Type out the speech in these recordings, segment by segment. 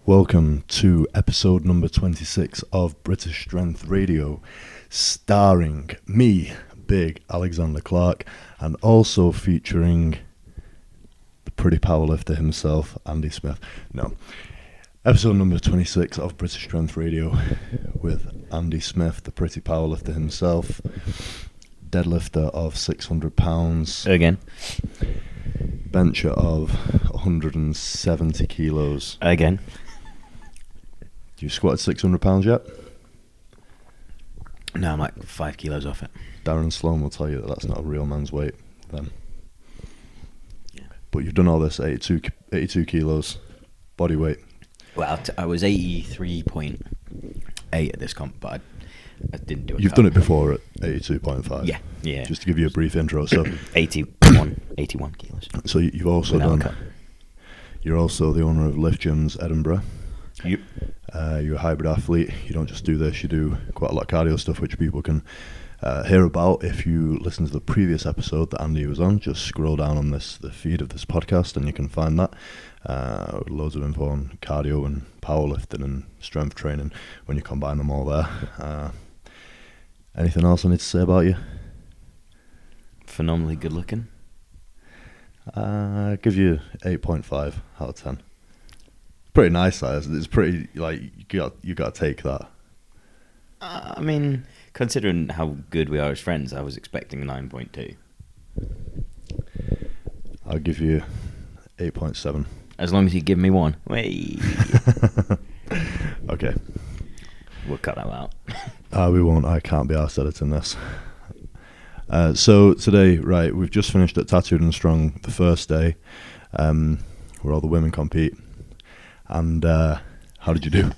Welcome to episode number 26 of British Strength Radio, starring me, Big Alexander Clark, and also featuring the pretty powerlifter himself, Andy Smith. No, episode number 26 of British Strength Radio with Andy Smith, the pretty powerlifter himself, deadlifter of 600 pounds. Again. Bencher of 170 kilos. Again. You squatted 600 pounds yet? No, I'm like 5 kilos off it. Darren Sloan will tell you that that's not a real man's weight then. Yeah. But you've done all this, 82 kilos body weight. Well, I was 83.8 at this comp, but I didn't do it. You've done it before at 82.5. Yeah. Just to give you a brief intro. So 81 kilos. So you've also Without a done. cut. You're also the owner of Lift Gyms Edinburgh. Yep. You're a hybrid athlete. You don't just do this, you do quite a lot of cardio stuff, which people can hear about if you listen to the previous episode that Andy was on. Just scroll down on the feed of this podcast and you can find that. Loads of info on cardio and powerlifting and strength training when you combine them all there. Anything else I need to say about you? Phenomenally good looking. I'll give you 8.5 out of 10. Pretty nice, that is. It's pretty, like, you got to take that. I mean, considering how good we are as friends, I was expecting a 9.2. I'll give you 8.7. As long as you give me one. Wait. Okay. We'll cut that out. We won't. I can't be arsed editing this. So today, right, we've just finished at Tattooed and Strong, the first day, where all the women compete. And how did you do?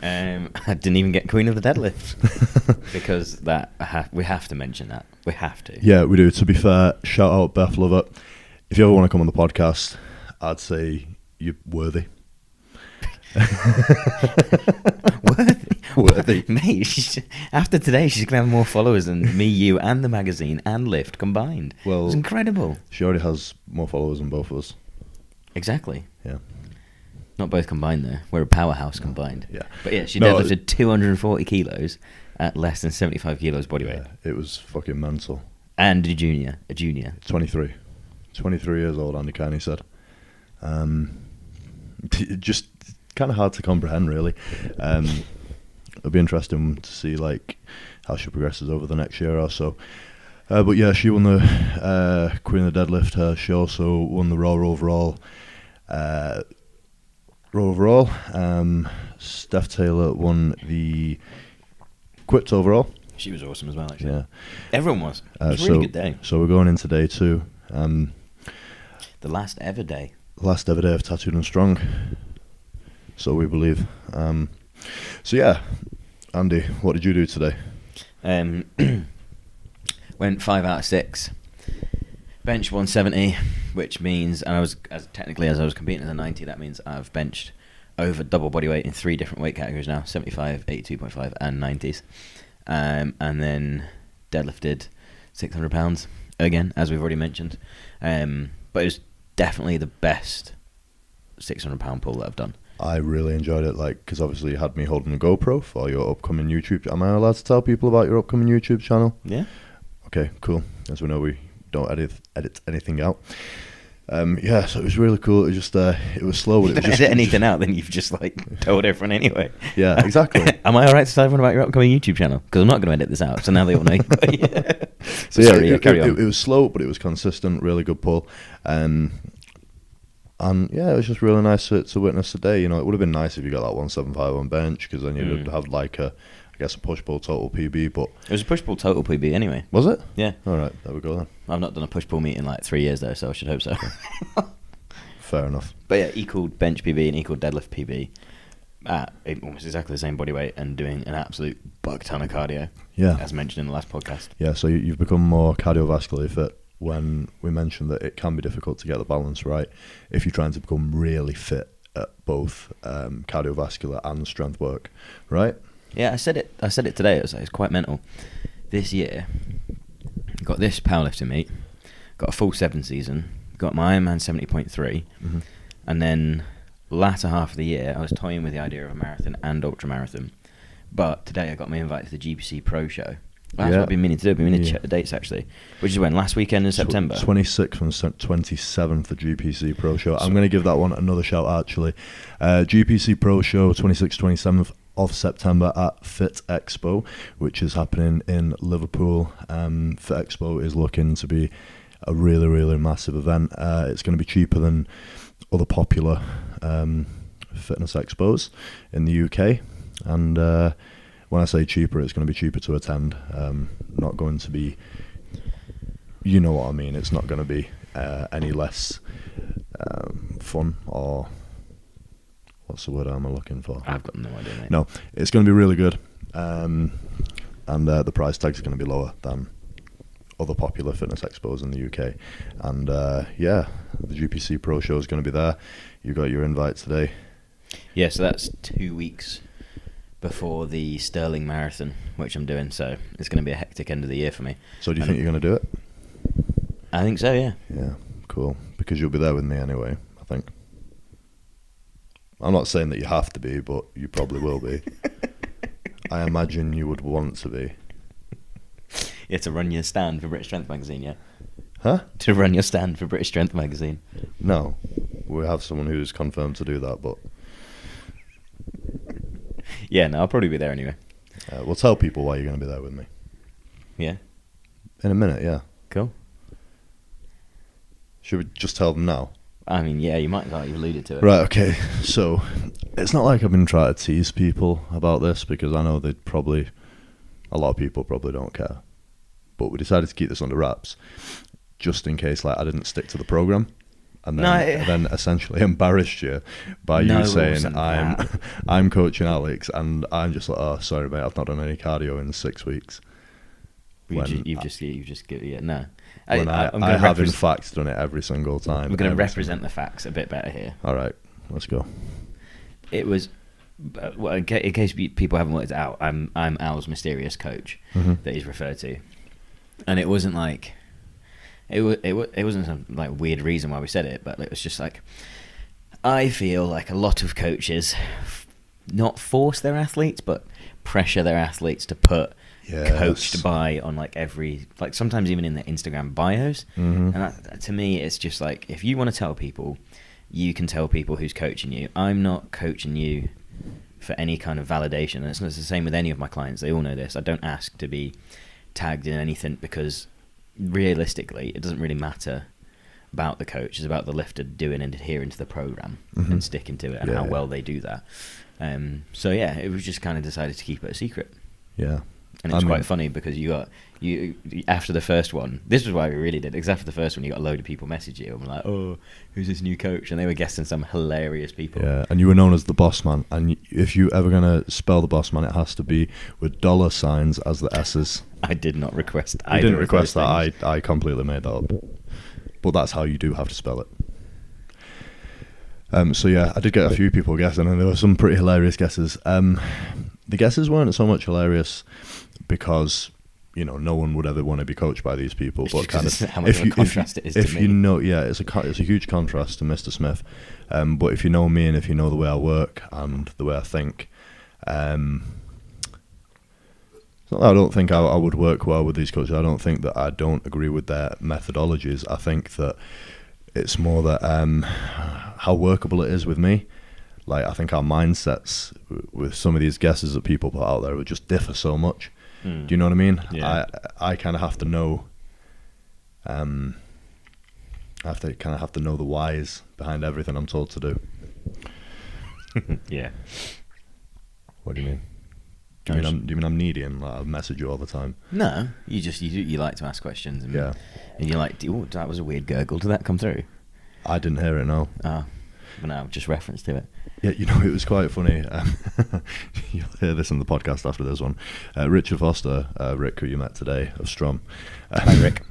I didn't even get Queen of the Deadlift because we have to mention that. We have to. Yeah, we do. To be fair, shout out Beth Lover. If you ever want to come on the podcast, I'd say you're worthy. Worthy. Mate, after today, she's going to have more followers than me, you, and the magazine, and Lift combined. Well, it's incredible. She already has more followers than both of us. Exactly. Yeah. Not both combined, though. We're a powerhouse combined. Yeah. But yeah, she deadlifted 240 kilos at less than 75 kilos body weight. It was fucking mental. And a junior. 23 years old, Andy Carney said. Just kind of hard to comprehend, really. It'll be interesting to see like how she progresses over the next year or so. But yeah, she won the Queen of the Deadlift. She also won the Raw overall. Steph Taylor won the Quipped overall. She was awesome as well, actually. Yeah, everyone was. It was a really good day. So we're going into day 2. The last ever day. Last ever day of Tattooed and Strong. So we believe. So yeah, Andy, what did you do today? Went 5 out of 6. Bench 170, which means, and I was as I was competing as a 90, that means I've benched over double body weight in 3 different weight categories now: 75, 82.5, and 90s. And then deadlifted 600 pounds again, as we've already mentioned. But it was definitely the best 600 pound pull that I've done. I really enjoyed it, because obviously you had me holding a GoPro for your upcoming YouTube. Am I allowed to tell people about your upcoming YouTube channel? Yeah. Okay, cool. As we know, we don't edit anything out. Yeah, so it was really cool. It was just it was slow. But it was just edit anything out, then you've just told everyone anyway. Yeah, exactly. Am I alright to tell everyone about your upcoming YouTube channel? Because I'm not going to edit this out, so now they all know. Yeah. So yeah, sorry, carry on. It was slow, but it was consistent. Really good pull. And yeah, it was just really nice to witness today. It would have been nice if you got that 175 on bench, because then you'd have a push-pull total PB. But it was a push-pull total PB anyway. Was it? Yeah. All right, there we go then. I've not done a push-pull meet in 3 years though, so I should hope so. Fair enough. But yeah, equal bench PB and equal deadlift PB at almost exactly the same body weight and doing an absolute buck ton of cardio. Yeah. As mentioned in the last podcast. Yeah, so you've become more cardiovascularly fit. When we mentioned that it can be difficult to get the balance right if you're trying to become really fit at both cardiovascular and strength work, right? Yeah, I said it today. It's quite mental. This year, got this powerlifting meet, got a full 7 season, got my Ironman 70.3, and then latter half of the year, I was toying with the idea of a marathon and ultra marathon. But today I got my invite to the GPC Pro Show. That's what I've been meaning to do. I've been meaning to check the dates, actually. Which is when? Last weekend in September? 26th and 27th, the GPC Pro Show. I'm going to give that one another shout, actually. GPC Pro Show, 26th, 27th of September at Fit Expo, which is happening in Liverpool. Fit Expo is looking to be a really, really massive event. It's going to be cheaper than other popular fitness expos in the UK. And when I say cheaper, it's going to be cheaper to attend. Not going to be, you know what I mean. It's not going to be any less fun, or what's the word I'm looking for? I've got no idea, mate. No, it's going to be really good. And the price tag's going to be lower than other popular fitness expos in the UK. And yeah, the GPC Pro Show is going to be there. You got your invite today. Yeah, so that's 2 weeks before the Stirling Marathon, which I'm doing, so it's going to be a hectic end of the year for me. So do you think you're going to do it? I think so, yeah. Yeah, cool. Because you'll be there with me anyway, I think. I'm not saying that you have to be, but you probably will be. I imagine you would want to be. Yeah, to run your stand for British Strength Magazine, yeah? Huh? To run your stand for British Strength Magazine. No, we have someone who's confirmed to do that, but... Yeah, no, I'll probably be there anyway. We'll tell people why you're going to be there with me. Yeah? In a minute, yeah. Cool. Should we just tell them now? I mean, yeah, you might as well. You've alluded to it. Right, okay. So, it's not like I've been trying to tease people about this, because I know a lot of people probably don't care. But we decided to keep this under wraps, just in case I didn't stick to the programme. And then essentially embarrassed you by you saying I'm coaching Alex, and I'm just like, oh, sorry mate, I've not done any cardio in 6 weeks. You've just no. When I have in fact done it every single time. We're going to represent the facts a bit better here. All right, let's go. It was, well, in case people haven't worked it out, I'm Al's mysterious coach that he's referred to, and it wasn't like. It wasn't some like weird reason why we said it, but it was just like, I feel like a lot of coaches not force their athletes, but pressure their athletes to put coached by on like every, like sometimes even in their Instagram bios. And that, to me, it's just like, if you want to tell people, you can tell people who's coaching you. I'm not coaching you for any kind of validation. And it's the same with any of my clients. They all know this. I don't ask to be tagged in anything, because realistically, it doesn't really matter about the coach. It's about the lifter doing and adhering to the program and sticking to it, and how well they do that. So yeah, it was just kind of decided to keep it a secret. Yeah, and it was quite funny because you after the first one. This was why we really did. Because after the first one, you got a load of people message you and were like, "Oh, who's this new coach?" And they were guessing some hilarious people. Yeah, and you were known as the boss man. And if you ever gonna spell the boss man, it has to be with $signs as the S's. I did not request. I didn't request that. I completely made that up. But that's how you do have to spell it. So yeah, I did get a few people guessing, and there were some pretty hilarious guesses. The guesses weren't so much hilarious because, you know, no one would ever want to be coached by these people. But kind of, how much of a contrast it is to me. You know, yeah, it's a huge contrast to Mr. Smith. But if you know me and if you know the way I work and the way I think, it's not that I don't think I would work well with these coaches. I don't think that I don't agree with their methodologies. I think that it's more that how workable it is with me. Like, I think our mindsets with some of these guesses that people put out there would just differ so much. Do you know what I mean? Yeah. I kind of have to know. I have to know the whys behind everything I'm told to do. Yeah. What do you mean? Do you mean I'm needy and like, I message you all the time? No, you like to ask questions. And, and you're like, oh, that was a weird gurgle. Did that come through? I didn't hear it, no. Oh, but no, just reference to it. Yeah, you know, it was quite funny. You'll hear this in the podcast after this one. Richard Foster, Rick, who you met today, of Strom. Hi, Rick.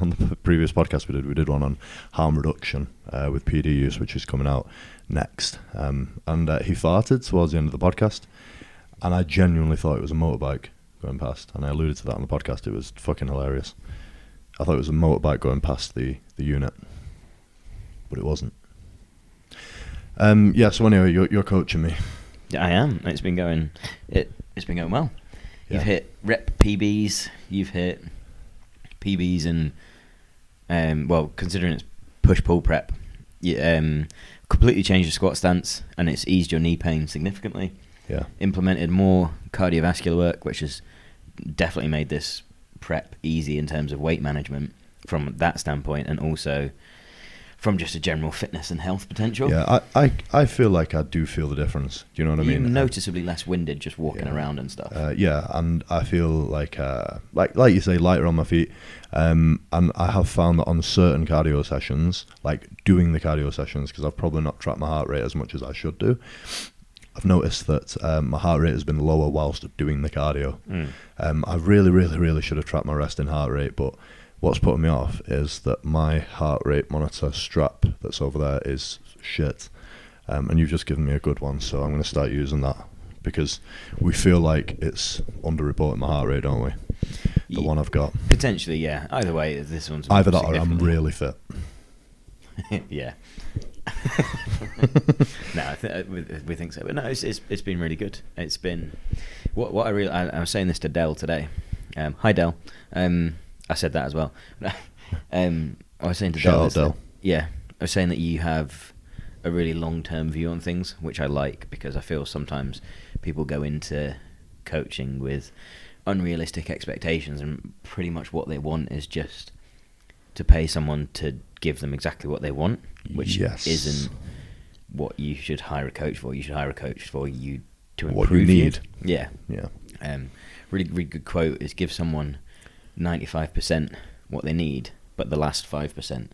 On the previous podcast we did one on harm reduction with PD use, which is coming out next. And he farted towards the end of the podcast, and I genuinely thought it was a motorbike going past, and I alluded to that on the podcast. It was fucking hilarious. I thought it was a motorbike going past the unit, but it wasn't. Yeah. So anyway, you're coaching me. I am. It's been going well. Yeah. You've hit rep PBs. You've hit PBs and well, considering it's push pull prep, you completely changed your squat stance, and it's eased your knee pain significantly. Yeah. Implemented more cardiovascular work, which has definitely made this prep easy in terms of weight management from that standpoint, and also from just a general fitness and health potential. Yeah, I feel like I do feel the difference. Do you know what I mean? You're noticeably less winded just walking around and stuff. Yeah, and I feel like you say, lighter on my feet. And I have found that on certain cardio sessions, like doing the cardio sessions, because I've probably not tracked my heart rate as much as I should do, I've noticed that my heart rate has been lower whilst doing the cardio. I really should have tracked my resting heart rate, but what's putting me off is that my heart rate monitor strap that's over there is shit. And you've just given me a good one, so I'm going to start using that, because we feel like it's underreporting my heart rate, don't we? The one I've got. Potentially, yeah. Either way, this one's either that or I'm really fit. Yeah. No, we think so, but no, it's been really good. It's been what I was saying this to Dell today. Hi Dell. I said that as well. I was saying to Shout Dell. out Dell. Yeah, I was saying that you have a really long-term view on things, which I like, because I feel sometimes people go into coaching with unrealistic expectations, and pretty much what they want is just to pay someone to give them exactly what they want, which isn't what you should hire a coach for. You should hire a coach for you to improve what you need. Yeah. Really, really good quote is: give someone 95% what they need, but the last 5%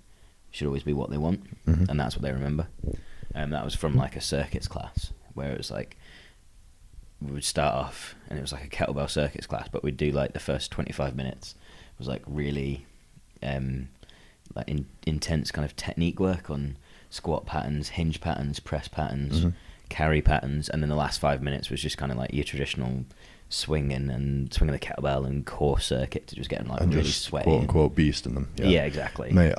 should always be what they want, and that's what they remember. That was from like a circuits class, where it was like we would start off and it was like a kettlebell circuits class, but we'd do like the first 25 minutes was like really intense kind of technique work on squat patterns, hinge patterns, press patterns, carry patterns, and then the last 5 minutes was just kind of like your traditional swinging the kettlebell and core circuit to just get them like and really just sweaty, quote unquote beast in them. Yeah, exactly. Mate,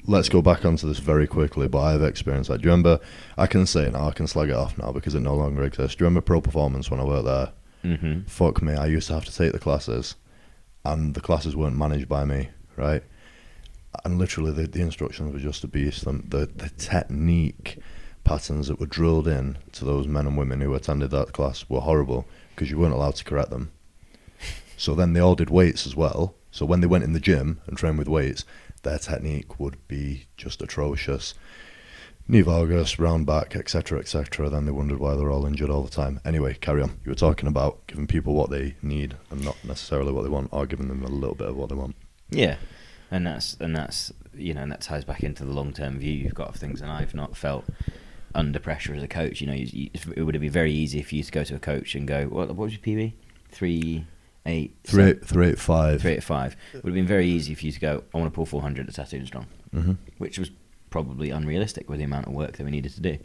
let's go back onto this very quickly, but I've experienced that. Do you remember, I can say it now, I can slag it off now because it no longer exists. Do you remember Pro Performance when I worked there? Fuck me, I used to have to take the classes, and the classes weren't managed by me, right? And literally the instructions were just a beast. The technique patterns that were drilled in to those men and women who attended that class were horrible, because you weren't allowed to correct them. So then they all did weights as well. So when they went in the gym and trained with weights, their technique would be just atrocious. Knee valgus, round back, etc., etc. Then they wondered why they're all injured all the time. Anyway, carry on. You were talking about giving people what they need and not necessarily what they want, or giving them a little bit of what they want. Yeah, and that's and that ties back into the long-term view you've got of things. And I've not felt under pressure as a coach. It would be very easy for you to go to a coach and go, what was your PB? 385. 385. It would have been very easy for you to go, I want to pull 400 at Tattooed and Strong, which was probably unrealistic with the amount of work that we needed to do.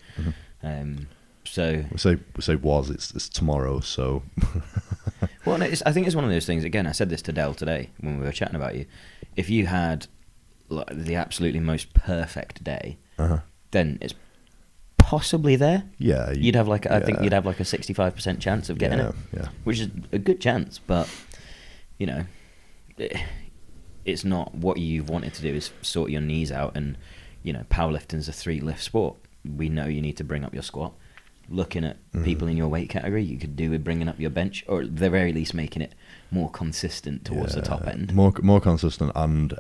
So we say it's tomorrow. So well, I think it's one of those things. Again, I said this to Dell today when we were chatting about you. If you had like the absolutely most perfect day, then it's possibly there. Yeah, you'd have like I think you'd have like a 65% chance of getting it. Yeah, which is a good chance, but it's not what you wanted to do. Is sort your knees out, and powerlifting's a 3-lift sport. We know you need to bring up your squat. Looking at people in your weight category, you could do with bringing up your bench, or at the very least making it more consistent towards the top end. More consistent, and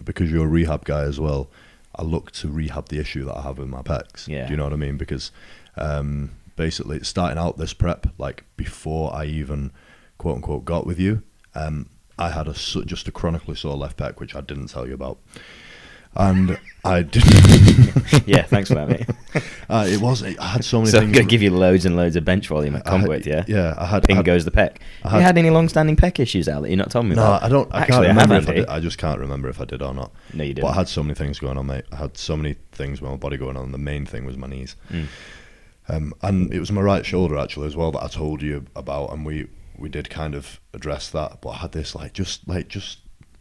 because you're a rehab guy as well, I look to rehab the issue that I have with my pecs. Yeah. Do you know what I mean? Because basically, starting out this prep, like before I even quote unquote got with you, I had just a chronically sore left pec, which I didn't tell you about. And I didn't. Yeah, thanks for that, mate. I had so many things. So I'm going to give you loads and loads of bench volume at comp width, yeah? Yeah, I had. Ping goes the pec. You had any long-standing pec issues out that you're not telling me about? No, I don't. I can't remember if I did. I just can't remember if I did or not. No, you didn't. But I had so many things going on, mate. I had so many things with my body going on. The main thing was my knees. And it was my right shoulder, actually, as well, that I told you about. And we did kind of address that. But I had this,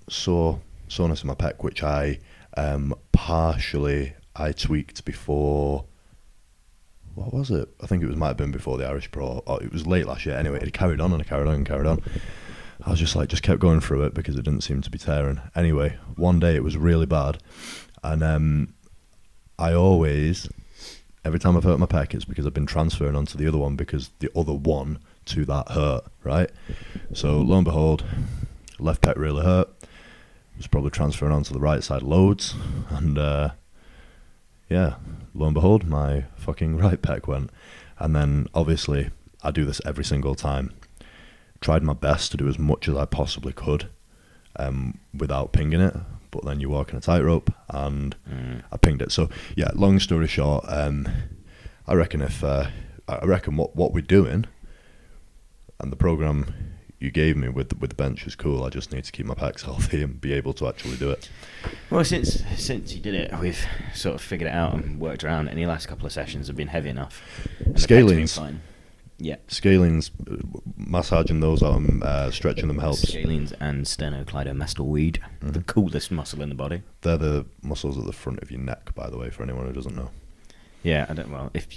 soreness in my pec, which I partially I tweaked before. What was it? I think it might have been before the Irish Pro. Or it was late last year. Anyway, it carried on and carried on and carried on. I was just kept going through it because it didn't seem to be tearing. Anyway, one day it was really bad, and I always, every time I've hurt my pec, it's because I've been transferring onto the other one because the other one to that hurt, right? So lo and behold, left pec really hurt. Was probably transferring onto the right side loads, and yeah, lo and behold, my fucking right pec went. And then obviously I do this every single time. Tried my best to do as much as I possibly could without pinging it, but then you walk in a tightrope and I pinged it. So yeah, long story short, I reckon what we're doing and the program you gave me with the bench is cool. I just need to keep my pecs healthy and be able to actually do it. Well, since you did it, we've sort of figured it out and worked around it. And the last couple of sessions have been heavy enough. And Scalenes. Fine. Yeah. Scalenes, massaging those out and stretching them helps. Scalenes and sternocleidomastoid, the coolest muscle in the body. They're the muscles at the front of your neck, by the way, for anyone who doesn't know. Yeah, well, if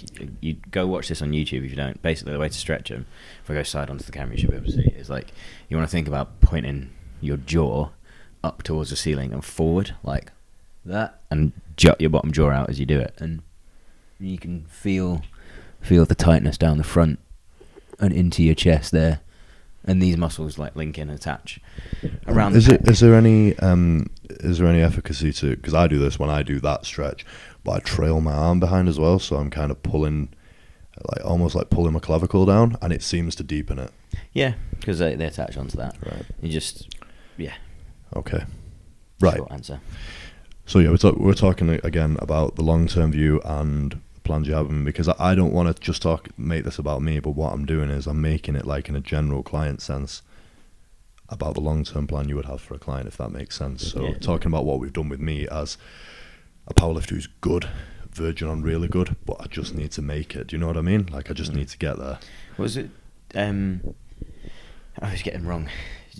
you go watch this on YouTube, if you don't, basically the way to stretch them, if I go side onto the camera, you should be able to see, is like, you want to think about pointing your jaw up towards the ceiling and forward, like that, and jut your bottom jaw out as you do it, and you can feel the tightness down the front and into your chest there, and these muscles like link in and attach around. Is there any efficacy to? Because I do this when I do that stretch, but I trail my arm behind as well, so I'm kind of pulling, almost like pulling my clavicle down, and it seems to deepen it. Yeah, because they attach onto that. Right. You just Okay. Right. Short answer. So yeah, we're talking again about the long-term view and plans you have, because I don't want to just make this about me, but what I'm doing is I'm making it like in a general client sense about the long-term plan you would have for a client, if that makes sense. So talking about what we've done with me as a powerlifter who's good, verging on really good, but I just need to make it. Do you know what I mean? Like I just need to get there. Was it? I was getting wrong.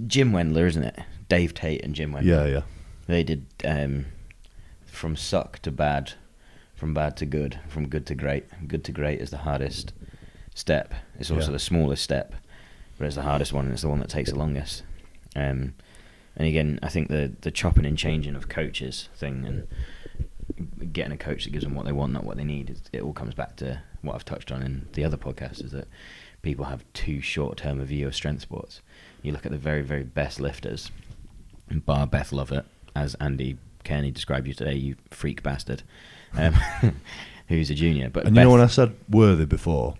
Jim Wendler, isn't it? Dave Tate and Jim Wendler. Yeah. They did from suck to bad. From bad to good, from good to great. Good to great is the hardest step. It's also the smallest step, but it's the hardest one, and it's the one that takes the longest. And again, I think the chopping and changing of coaches thing, and getting a coach that gives them what they want, not what they need, it all comes back to what I've touched on in the other podcast, is that people have too short-term a view of strength sports. You look at the very, very best lifters, and bar Beth Lovett, as Andy Kearney described you today, you freak bastard. Who's a junior. But and Beth, you know, when I said worthy before,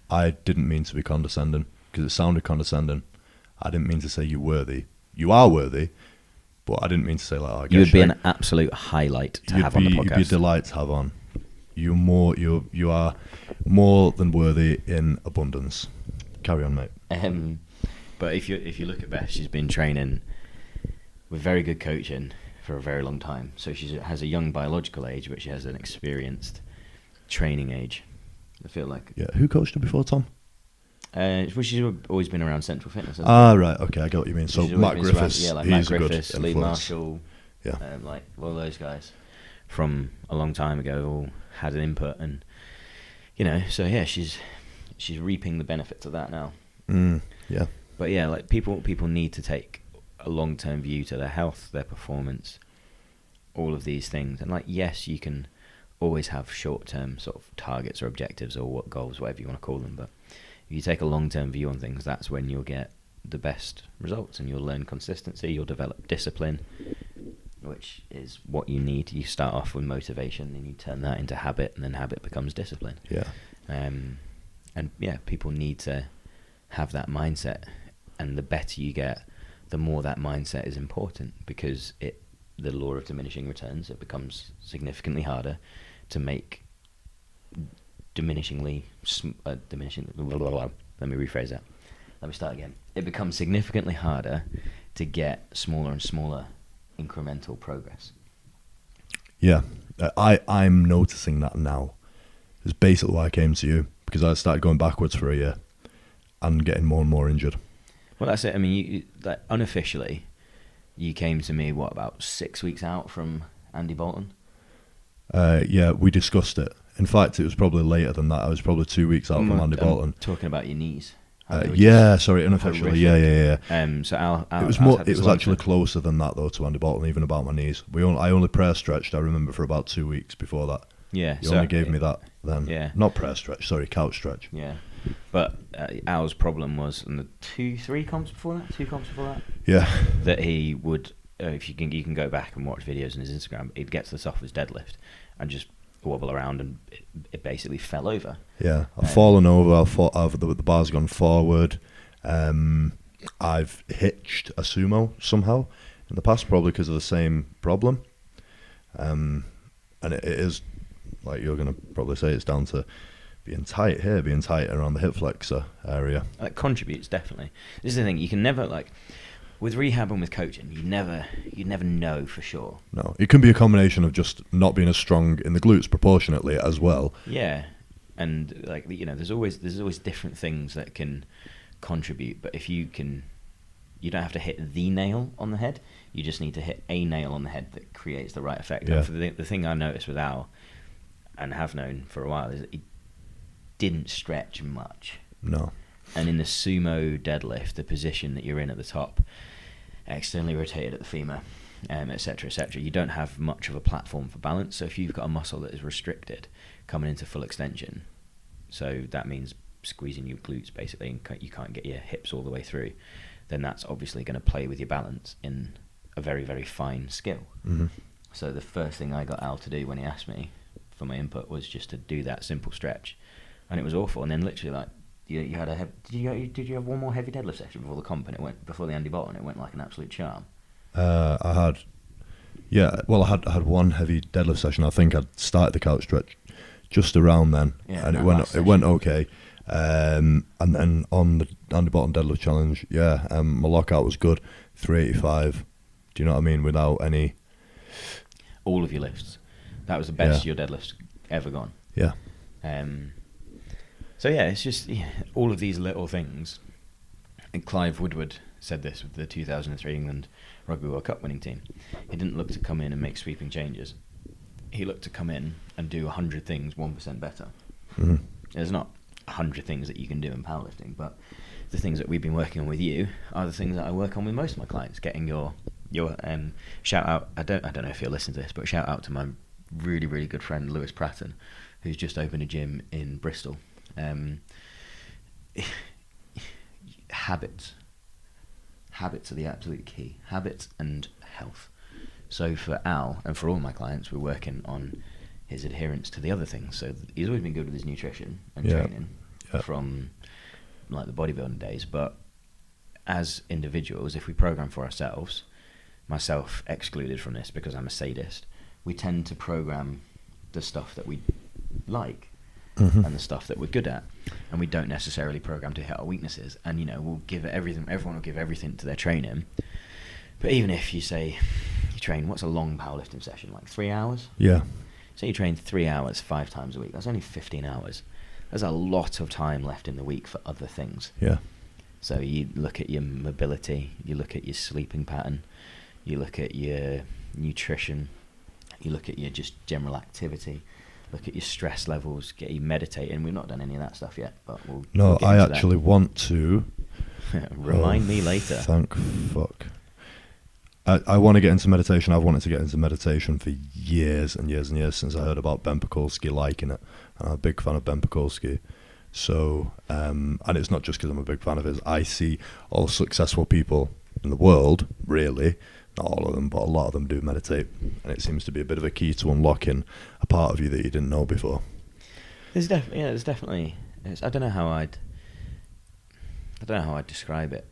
I didn't mean to be condescending, because it sounded condescending. I didn't mean to say you're worthy. You are worthy, but I didn't mean to say like, I guess you would be an absolute highlight to have on the podcast. You'd be a delight to have on. You are more than worthy in abundance. Carry on, mate. But if you look at Beth, she's been training with very good coaching for a very long time. So she has a young biological age, but she has an experienced training age. I feel like. Yeah. Who coached her before, Tom? Well, she's always been around Central Fitness. Right. Okay, I get what you mean. So Matt Griffiths, like he's Matt a Griffiths, good Lee influence. Marshall, yeah, like all those guys from a long time ago all had an input, and so yeah, she's reaping the benefits of that now. Yeah. But yeah, like people need to take a long-term view to their health, their performance, all of these things. And like, yes, you can always have short-term sort of targets or objectives or what goals, whatever you want to call them. But if you take a long-term view on things, that's when you'll get the best results, and you'll learn consistency, you'll develop discipline, which is what you need. You start off with motivation, and you turn that into habit, and then habit becomes discipline. Yeah. And yeah, people need to have that mindset, and the better you get, the more that mindset is important, because the law of diminishing returns, it becomes significantly harder to make let me rephrase that. Let me start again. It becomes significantly harder to get smaller and smaller incremental progress. Yeah, I'm noticing that now. It's basically why I came to you, because I started going backwards for a year and getting more and more injured. Well, that's it. I mean, you like, unofficially, you came to me, about 6 weeks out from Andy Bolton? Yeah, we discussed it. In fact, it was probably later than that. I was probably 2 weeks out from Andy Bolton. Talking about your knees. Sorry, unofficially. Yeah. So Al it was more. It was actually closer than that though to Andy Bolton, even about my knees. I only prayer stretched. I remember for about 2 weeks before that. Yeah. You only gave me that then. Yeah. Not prayer stretch. Sorry, couch stretch. Yeah. But Al's problem was in the 2 comps before that. Yeah. That he would, if you can go back and watch videos on his Instagram, he'd get to the top of his deadlift and just wobble around, and it basically fell over. Yeah, I've fallen over. The bar's gone forward. I've hitched a sumo somehow in the past, probably because of the same problem. And it is, like you're going to probably say, it's down to being tight here, being tight around the hip flexor area. That contributes, definitely. This is the thing, you can never, like, with rehab and with coaching, you never know for sure. No, it can be a combination of just not being as strong in the glutes proportionately as well. Yeah, and like there's always different things that can contribute. But if you don't have to hit the nail on the head. You just need to hit a nail on the head that creates the right effect. Yeah. And for the thing I noticed with Al, and have known for a while, is that he didn't stretch much. No. And in the sumo deadlift, the position that you're in at the top, externally rotated at the femur, etc., you don't have much of a platform for balance. So if you've got a muscle that is restricted coming into full extension, so that means squeezing your glutes basically, and you can't get your hips all the way through, then that's obviously going to play with your balance in a very, very fine skill. Mm-hmm. So the first thing I got Al to do when he asked me for my input was just to do that simple stretch, and it was awful. And then literally, like, you had did you have one more heavy deadlift session before the comp, and it went before the Andy Bolton, it went like an absolute charm. I had one heavy deadlift session. I think I'd started the couch stretch just around then, and it went okay. And then on the Andy Bolton deadlift challenge, my lockout was good, 385. Do you know what I mean? Without any. All of your lifts. That was the best your deadlift's ever gone. Yeah. So yeah, it's just all of these little things. And Clive Woodward said this with the 2003 England Rugby World Cup winning team. He didn't look to come in and make sweeping changes. He looked to come in and do 100 things 1% better. Mm-hmm. There's not 100 things that you can do in powerlifting, but the things that we've been working on with you are the things that I work on with most of my clients. Getting your shout out. I don't know if you'll listen to this, but shout out to my really, really good friend Lewis Pratton, who's just opened a gym in Bristol. Habits are the absolute key. Habits and health. So for Al and for all my clients, we're working on his adherence to the other things. So he's always been good with his nutrition and training from like the bodybuilding days. But as individuals, if we program for ourselves, myself excluded from this because I'm a sadist, we tend to program the stuff that we like. Mm-hmm. And the stuff that we're good at, and we don't necessarily program to hit our weaknesses. And we'll give it everything. Everyone will give everything to their training. But even if you say you train, what's a long powerlifting session, like 3 hours? Yeah. Say you train 3 hours 5 times a week. That's only 15 hours. There's a lot of time left in the week for other things. Yeah. So you look at your mobility, you look at your sleeping pattern, you look at your nutrition, you look at your just general activity. Look at your stress levels, get you meditating. We've not done any of that stuff yet, but we'll get I into actually want to. Remind me later. Thank fuck. I want to get into meditation. I've wanted to get into meditation for years and years and years since I heard about Ben Pakulski liking it. I'm a big fan of Ben Pakulski. So, and it's not just because I'm a big fan of his. I see all successful people in the world, really, not all of them, but a lot of them do meditate, and it seems to be a bit of a key to unlocking a part of you that you didn't know before. There's definitely. I don't know how I'd describe it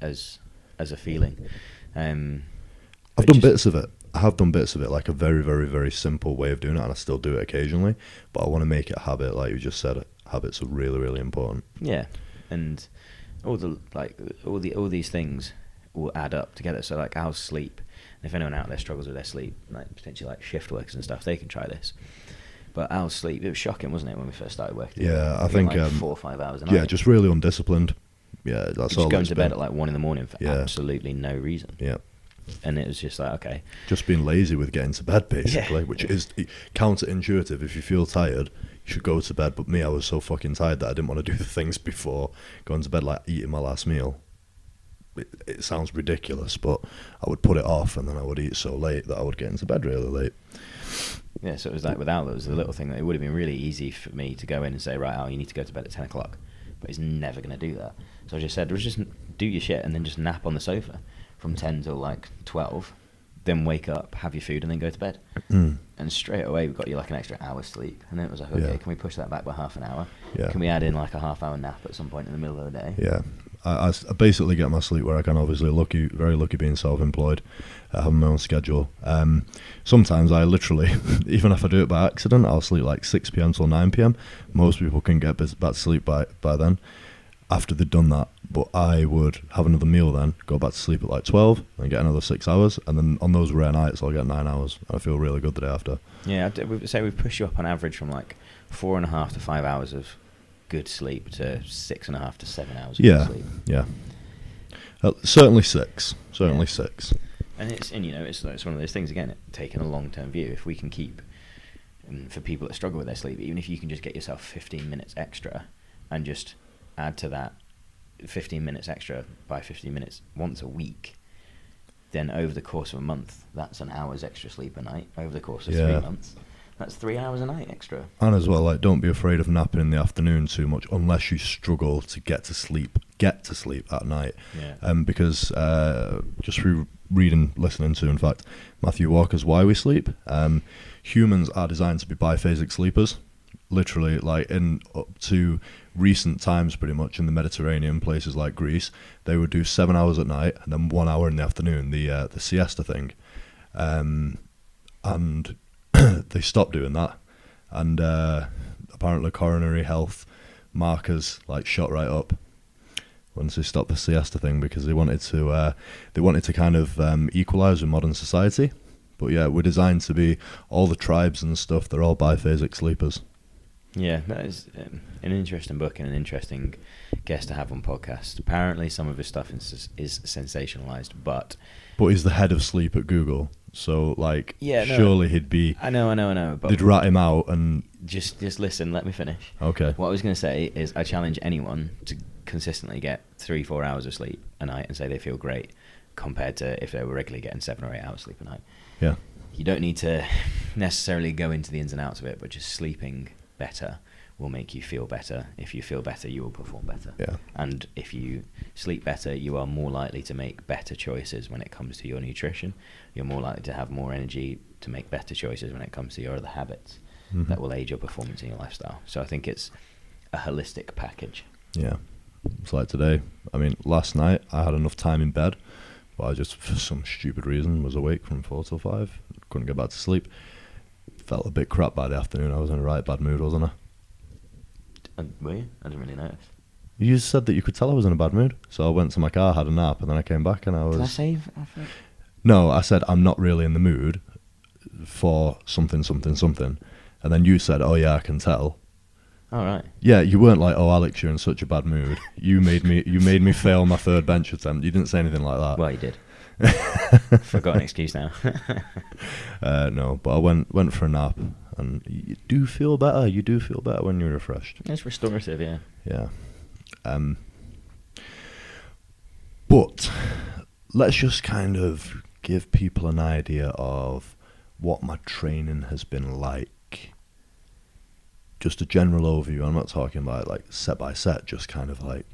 as a feeling. I've done bits of it. I have done bits of it, like a very, very, very simple way of doing it, and I still do it occasionally. But I want to make it a habit, like you just said. Habits are really, really important. Yeah, and all these things will add up together. So like Al's sleep, and if anyone out there struggles with their sleep, like potentially like shift workers and stuff, they can try this. But Al's sleep, it was shocking, wasn't it, when we first started working? Yeah, I think like 4 or 5 hours a night. Yeah, just really undisciplined. Yeah, that's all. Just going to bed at like 1 a.m. for absolutely no reason. Yeah. And it was just like, okay. Just being lazy with getting to bed, basically, which is counterintuitive. If you feel tired, you should go to bed. But me, I was so fucking tired that I didn't want to do the things before going to bed, like eating my last meal. It sounds ridiculous, but I would put it off, and then I would eat so late that I would get into bed really late. Yeah, so it was like without that, it was the little thing that it would have been really easy for me to go in and say, right, Al, you need to go to bed at 10 o'clock. But he's never going to do that. So I just said, just do your shit and then just nap on the sofa from 10 till like 12, then wake up, have your food, and then go to bed. And straight away, we got you like an extra hour's sleep. And then it was like, okay, can we push that back by half an hour? Yeah. Can we add in like a half-hour nap at some point in the middle of the day? Yeah. I basically get my sleep where I can. Obviously, very lucky being self-employed, having my own schedule. Sometimes I literally, even if I do it by accident, I'll sleep like 6 p.m. till 9 p.m. Most people can get back to sleep by then, after they've done that. But I would have another meal then, go back to sleep at like 12, and get another 6 hours. And then on those rare nights, I'll get 9 hours. I feel really good the day after. Yeah, we've pushed you up on average from like 4.5 to 5 hours of good sleep to 6.5 to 7 hours of good sleep. Yeah. Certainly 6. Certainly 6. And it's one of those things, again, taking a long-term view. If we can keep, and for people that struggle with their sleep, even if you can just get yourself 15 minutes extra and just add to that 15 minutes extra by 15 minutes once a week, then over the course of a month, that's an hour's extra sleep a night. Over the course of 3 months, that's 3 hours a night extra. And as well, like, don't be afraid of napping in the afternoon too much unless you struggle to get to sleep at night. Yeah. Because just through reading, listening to, in fact, Matthew Walker's Why We Sleep, humans are designed to be biphasic sleepers. Literally, like, in up to recent times, pretty much, in the Mediterranean, places like Greece, they would do 7 hours at night and then 1 hour in the afternoon, the siesta thing. And they stopped doing that, and apparently coronary health markers like shot right up once they stopped the siesta thing, because they wanted to kind of equalize with modern society. But yeah, we're designed to be, all the tribes and stuff, they're all biphasic sleepers. Yeah, that is an interesting book and an interesting guest to have on podcast. Apparently some of his stuff is sensationalized, but he's the head of sleep at Google, so like, surely he'd be. I know. But they'd rat him out, and just listen. Let me finish. Okay. What I was going to say is, I challenge anyone to consistently get 3-4 hours of sleep a night and say they feel great, compared to if they were regularly getting 7 or 8 hours sleep a night. Yeah. You don't need to necessarily go into the ins and outs of it, but just sleeping better will make you feel better. If you feel better, you will perform better. Yeah. And if you sleep better, you are more likely to make better choices when it comes to your nutrition. You're more likely to have more energy to make better choices when it comes to your other habits that will aid your performance in your lifestyle. So I think it's a holistic package. Yeah. It's like today. I mean, last night I had enough time in bed, but I just, for some stupid reason, was awake from 4 till 5. Couldn't get back to sleep. Felt a bit crap by the afternoon. I was in a right bad mood, wasn't I? Were you? I didn't really notice. You just said that you could tell I was in a bad mood. So I went to my car, had a nap, and then I came back and I was... Did I say... No, I said I'm not really in the mood for something. And then you said, oh yeah, I can tell. All right. Yeah, you weren't like, oh Alex, you're in such a bad mood. You made me fail my third bench attempt. You didn't say anything like that. Well, you did. Forgot an excuse now. No, but I went for a nap, and you do feel better. You do feel better when you're refreshed. It's restorative, yeah. Yeah. But let's just kind of give people an idea of what my training has been like. Just a general overview. I'm not talking about like set by set, just kind of like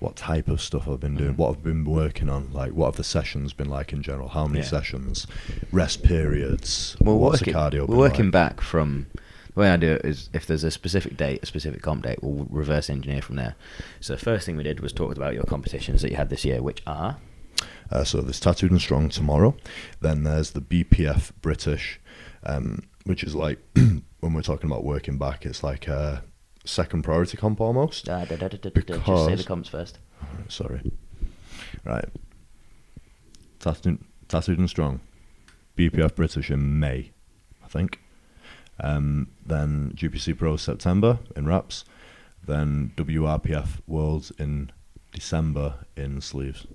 what type of stuff I've been doing, what I've been working on, like what have the sessions been like in general, how many sessions, rest periods, what's the cardio been We're working like? back from, the way I do it is, if there's a specific date, a specific comp date, we'll reverse engineer from there. So the first thing we did was talk about your competitions that you had this year, which are? So there's Tattooed and Strong tomorrow, then there's the BPF British, which is like, when we're talking about working back, it's like a second priority comp almost. Just say the comps first. Sorry. Right. Tattooed and Strong, BPF British in May, I think. Then GPC Pro September in wraps. Then WRPF Worlds in December in sleeves.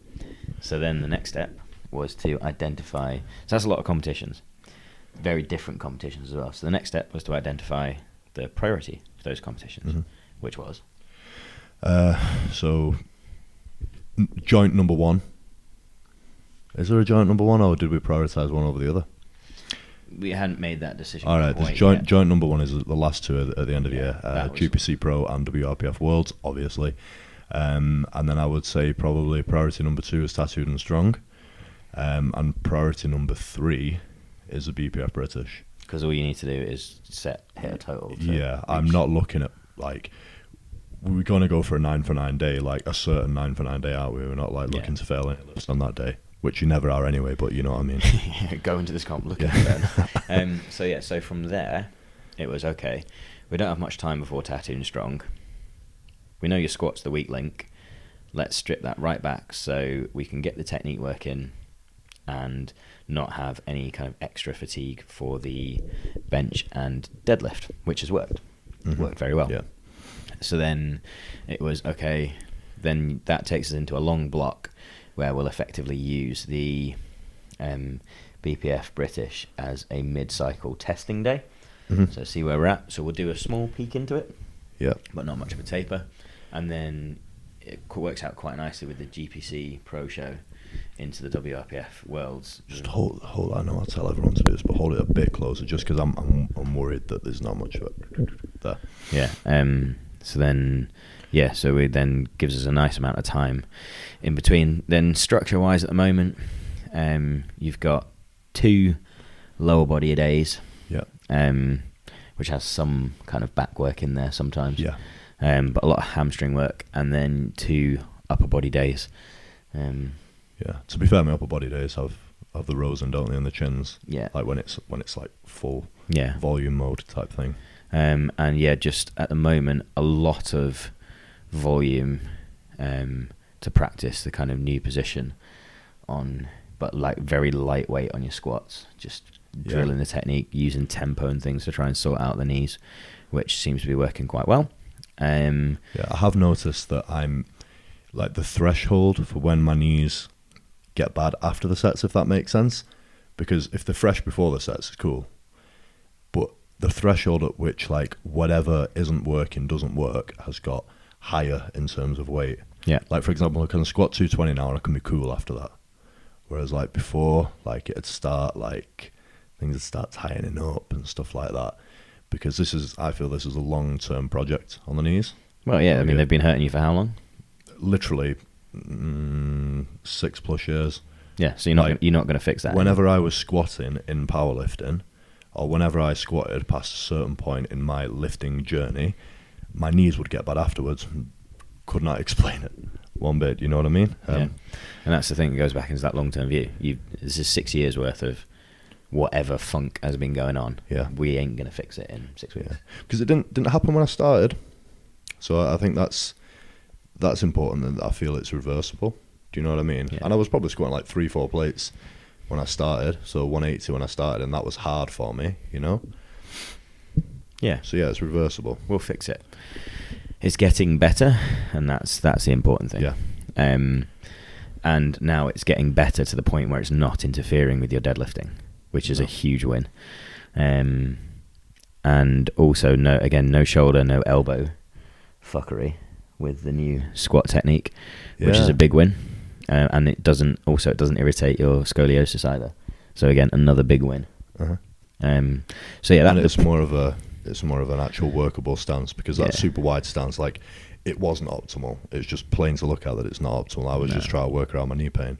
So then the next step was to identify. So that's a lot of competitions, very different competitions as well. So the next step was to identify the priority for those competitions, which was. So joint number one. Is there a joint number one, or did we prioritise one over the other? We hadn't made that decision. All right, joint number one is the last two at the end of the year. GPC Pro and WRPF Worlds, obviously. And then I would say probably priority number two is Tattooed and Strong. And priority number three is the BPF British. Because all you need to do is hit a total. Yeah, I'm not looking at, like, we're going to go for a 9 for 9 day, like a certain 9 for 9 day, aren't we? We're not like looking to fail any lifts on that day, which you never are anyway, but you know what I mean. Go into this comp looking at that. So from there, it was okay. We don't have much time before Tattooed and Strong. We know your squat's the weak link. Let's strip that right back so we can get the technique working and not have any kind of extra fatigue for the bench and deadlift, which has worked. Worked very well. Yeah. So then it was okay. Then that takes us into a long block where we'll effectively use the BPF British as a mid-cycle testing day. So see where we're at. So we'll do a small peek into it, but not much of a taper. And then it works out quite nicely with the GPC Pro show into the WRPF Worlds. Just hold. I know I'll tell everyone to do this, but hold it a bit closer, just because I'm worried that there's not much of it there. Yeah. So it then gives us a nice amount of time in between. Then structure-wise, at the moment, you've got 2 lower body days. Which has some kind of back work in there sometimes. But a lot of hamstring work, and then 2 upper body days. To be fair, my upper body days have the rows and don't they, and the chins. Like when it's like full volume mode type thing. Just at the moment, a lot of volume to practice the kind of new position on, but like very lightweight on your squats. Just drilling the technique, using tempo and things to try and sort out the knees, which seems to be working quite well. I have noticed that I'm like the threshold for when my knees get bad after the sets, if that makes sense, because if they're fresh before the sets, it's cool, but the threshold at which like whatever isn't working doesn't work has got higher in terms of weight. Like for example, I can squat 220 now and I can be cool after that, whereas like before, like it'd start like things would start tightening up and stuff like that, because I feel this is a long-term project on the knees. Well, I mean, they've been hurting you for how long? Literally 6+ years. So you're not going to fix that. Whenever I was squatting in powerlifting, or whenever I squatted past a certain point in my lifting journey, my knees would get bad afterwards. Could not explain it one bit. You know what I mean? And that's the thing. It goes back into that long-term view. This is 6 years worth of whatever funk has been going on. We ain't going to fix it in 6 weeks. Because it didn't happen when I started. So I think that's important, and I feel it's reversible. Do you know what I mean? And I was probably squatting like 3-4 plates when I started, so 180 when I started, and that was hard for me, you know? So it's reversible. We'll fix it. It's getting better, and that's the important thing. And now it's getting better to the point where it's not interfering with your deadlifting, which is a huge win. And also, no shoulder, no elbow fuckery with the new squat technique, which is a big win. And it doesn't irritate your scoliosis either. So again, another big win. And it's more of an actual workable stance, because that super wide stance, like, it wasn't optimal. It's just plain to look at that it's not optimal. I was just trying to work around my knee pain.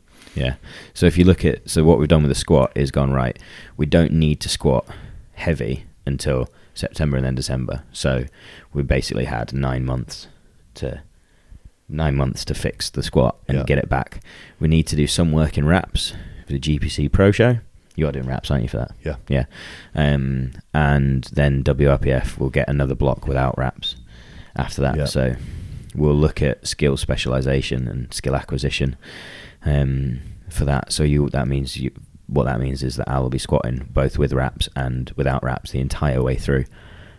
So if you look at what we've done with the squat is gone right. We don't need to squat heavy until September and then December. So we basically had 9 months to fix the squat and get it back. We need to do some work in wraps for the GPC Pro show. You are doing wraps, aren't you, for that? Yeah. And then WRPF will get another block without wraps after that. So we'll look at skill specialization and skill acquisition for that. So what that means is that I will be squatting both with wraps and without wraps the entire way through,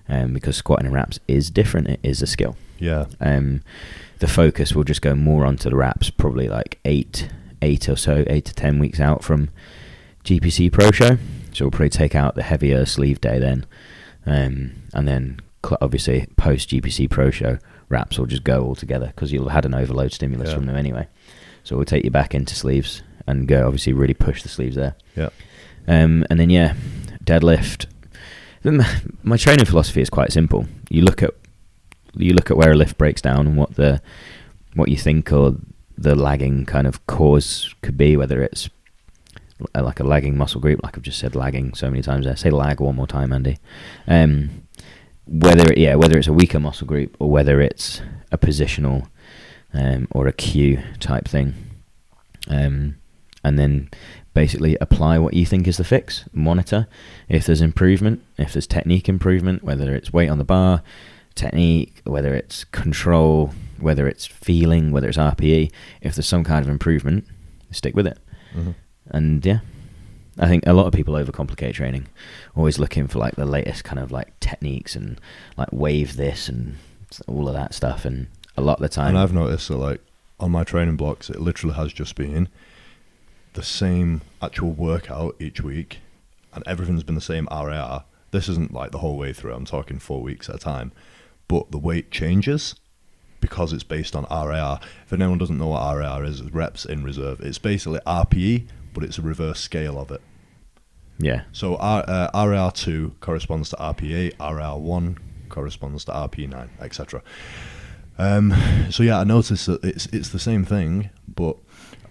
because squatting and wraps is different. It is a skill. The focus will just go more onto the wraps, probably like 8 8 to 10 weeks out from GPC Pro Show. So we'll probably take out the heavier sleeve day then. And then obviously post GPC Pro Show, wraps will just go all together because you'll have had an overload stimulus from them anyway. So we'll take you back into sleeves and go obviously really push the sleeves there. Yeah. And then deadlift. My training philosophy is quite simple. You look at where a lift breaks down and what you think or the lagging kind of cause could be, whether it's like a lagging muscle group, like I've just said lagging so many times there. Say lag one more time, Andy. Whether it's a weaker muscle group or whether it's a positional or a cue type thing. And then basically apply what you think is the fix. Monitor if there's improvement, if there's technique improvement, whether it's weight on the bar, technique, whether it's control, whether it's feeling, whether it's RPE. If there's some kind of improvement, stick with it. Mm-hmm. And I think a lot of people overcomplicate training, always looking for like the latest kind of like techniques and like wave this and all of that stuff. And a lot of the time, and I've noticed that like on my training blocks, it literally has just been the same actual workout each week, and everything's been the same RAR. This isn't like the whole way through. I'm talking 4 weeks at a time, but the weight changes because it's based on RAR. If anyone doesn't know what RAR is, reps in reserve. It's basically RPE, but it's a reverse scale of it. Yeah. So RAR2 corresponds to RP8, RAR1 corresponds to RP9, etc. So yeah, I noticed that it's the same thing, but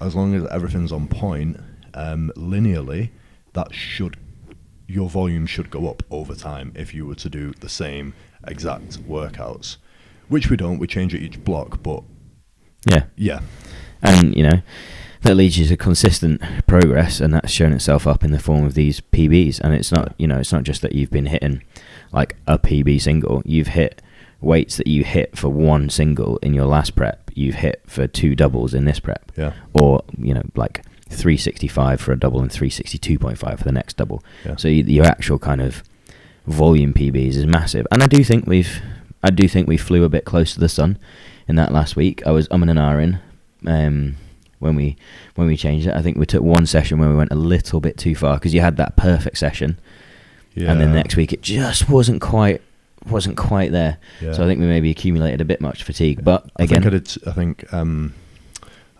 as long as everything's on point, linearly, your volume should go up over time if you were to do the same exact workouts, which we don't. We change it each block, but yeah. And that leads you to consistent progress, and that's shown itself up in the form of these PBs. And it's not just that you've been hitting like a PB single. You've hit weights that you hit for one single in your last prep. You've hit for 2 doubles in this prep. Yeah. Or like 365 for a double and 362.5 for the next double. Yeah. So your actual kind of volume PBs is massive. And I do think we flew a bit close to the sun in that last week. I was and ahhing when we changed it. I think we took one session where we went a little bit too far because you had that perfect session, and then next week it just wasn't quite there. Yeah. So I think we maybe accumulated a bit much fatigue. But again, I think I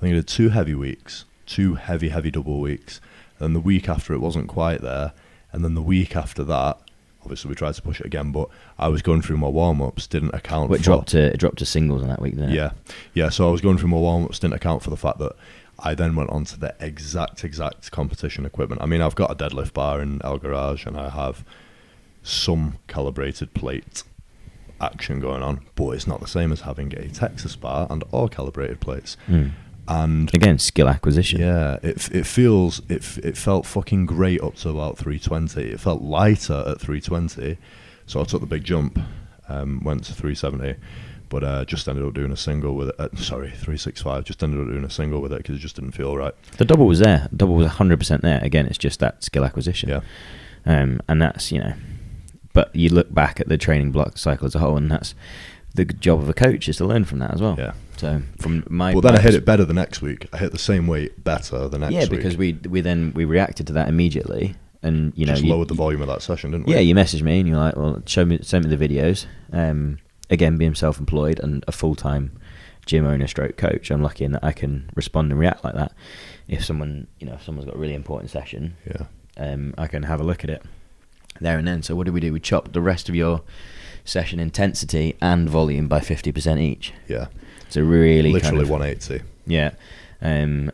did 2 heavy weeks, 2 heavy double weeks, and the week after it wasn't quite there, and then the week after that, obviously we tried to push it again, but I was going through my warm-ups, didn't account for... It dropped to singles on that week, didn't it? Yeah, so I was going through my warm-ups, didn't account for the fact that I then went on to the exact competition equipment. I mean, I've got a deadlift bar in our garage, and I have some calibrated plate action going on, but it's not the same as having a Texas bar and all calibrated plates. And again, skill acquisition. Yeah, it felt fucking great up to about 320. It felt lighter at 320, so I took the big jump, went to 370, but just ended up doing a single with it. 365. Just ended up doing a single with it because it just didn't feel right. The double was there. The double was 100% there. Again, it's just that skill acquisition. Yeah. And that's but you look back at the training block cycle as a whole, and that's the job of a coach is to learn from that as well. Yeah. So from my... Well, then I hit it better the next week. I hit the same weight better the next week. Yeah, because we reacted to that immediately, and just lowered the volume of that session, didn't we? Yeah, you messaged me and you're like, well, send me the videos. Again, being self-employed and a full-time gym owner stroke coach, I'm lucky in that I can respond and react like that. If someone's got a really important session, I can have a look at it there and then. So what do? We chopped the rest of your session intensity and volume by 50% each. Yeah. So really literally 180. Yeah. And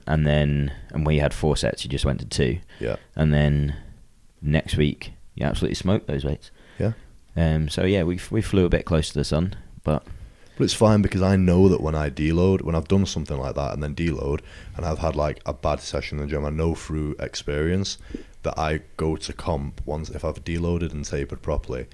we had 4 sets, you just went to 2. Yeah. And then next week you absolutely smoked those weights. Yeah. So yeah, we flew a bit close to the sun, but it's fine because I know that when I deload, when I've done something like that and then deload, and I've had like a bad session in the gym, I know through experience that I go to comp once if I've deloaded and tapered properly,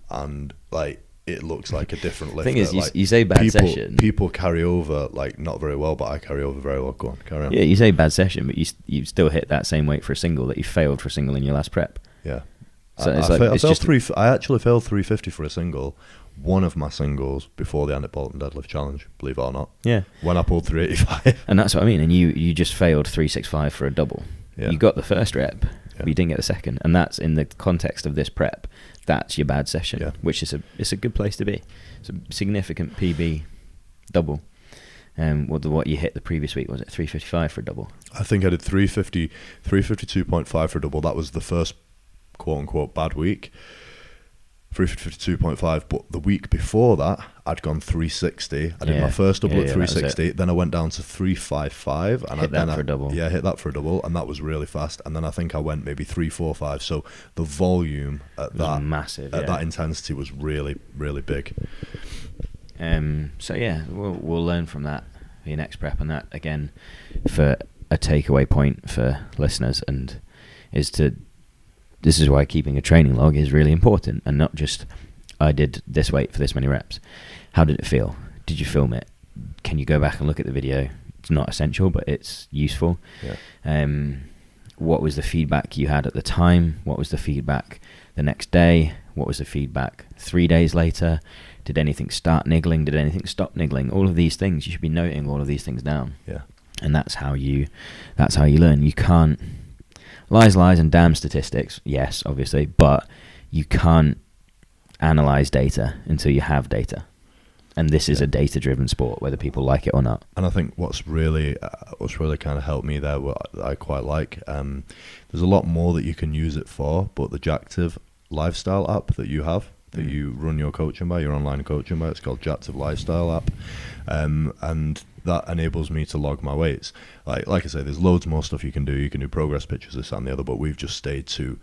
and like it looks like a different lift. The thing is, you say bad session. People carry over like not very well, but I carry over very well. Go on, carry on. Yeah, you say bad session, but you still hit that same weight for a single that you failed for a single in your last prep. Yeah. So I actually failed 350 for a single one of my singles before the Andy Bolton deadlift challenge, believe it or not. Yeah. When I pulled 385. And that's what I mean. And you just failed 365 for a double. Yeah. You got the first rep, but you didn't get the second. And that's in the context of this prep. That's your bad session, which is it's a good place to be. It's a significant PB double. What you hit the previous week, was it 355 for a double? I think I did 352.5 for a double. That was the first quote-unquote bad week. 352.5, but the week before that, I'd gone 360. I did my first double at 360. Then I went down to 355. And hit that for a double. Yeah, hit that for a double, and that was really fast. And then I think I went maybe 345. So the volume at that massive, that intensity was really, really big. So yeah, we'll learn from that for your next prep, and that again for a takeaway point for listeners, and this is why keeping a training log is really important, and not just I did this weight for this many reps. How did it feel? Did you film it? Can you go back and look at the video? It's not essential, but it's useful. Yeah. What was the feedback you had at the time? What was the feedback the next day? What was the feedback 3 days later? Did anything start niggling? Did anything stop niggling? All of these things, you should be noting all of these things down. Yeah. And that's how you learn. You can't lies, and damn statistics. Yes, obviously, but you can't analyze data until you have data. And this is a data-driven sport, whether people like it or not. And I think what's really kind of helped me there, what I quite like, there's a lot more that you can use it for, but the Jactive lifestyle app that you have, that you run your coaching by, your online coaching by, it's called Jactive Lifestyle app, and that enables me to log my weights. Like I say, there's loads more stuff you can do. You can do progress pictures, this and the other, but we've just stayed to...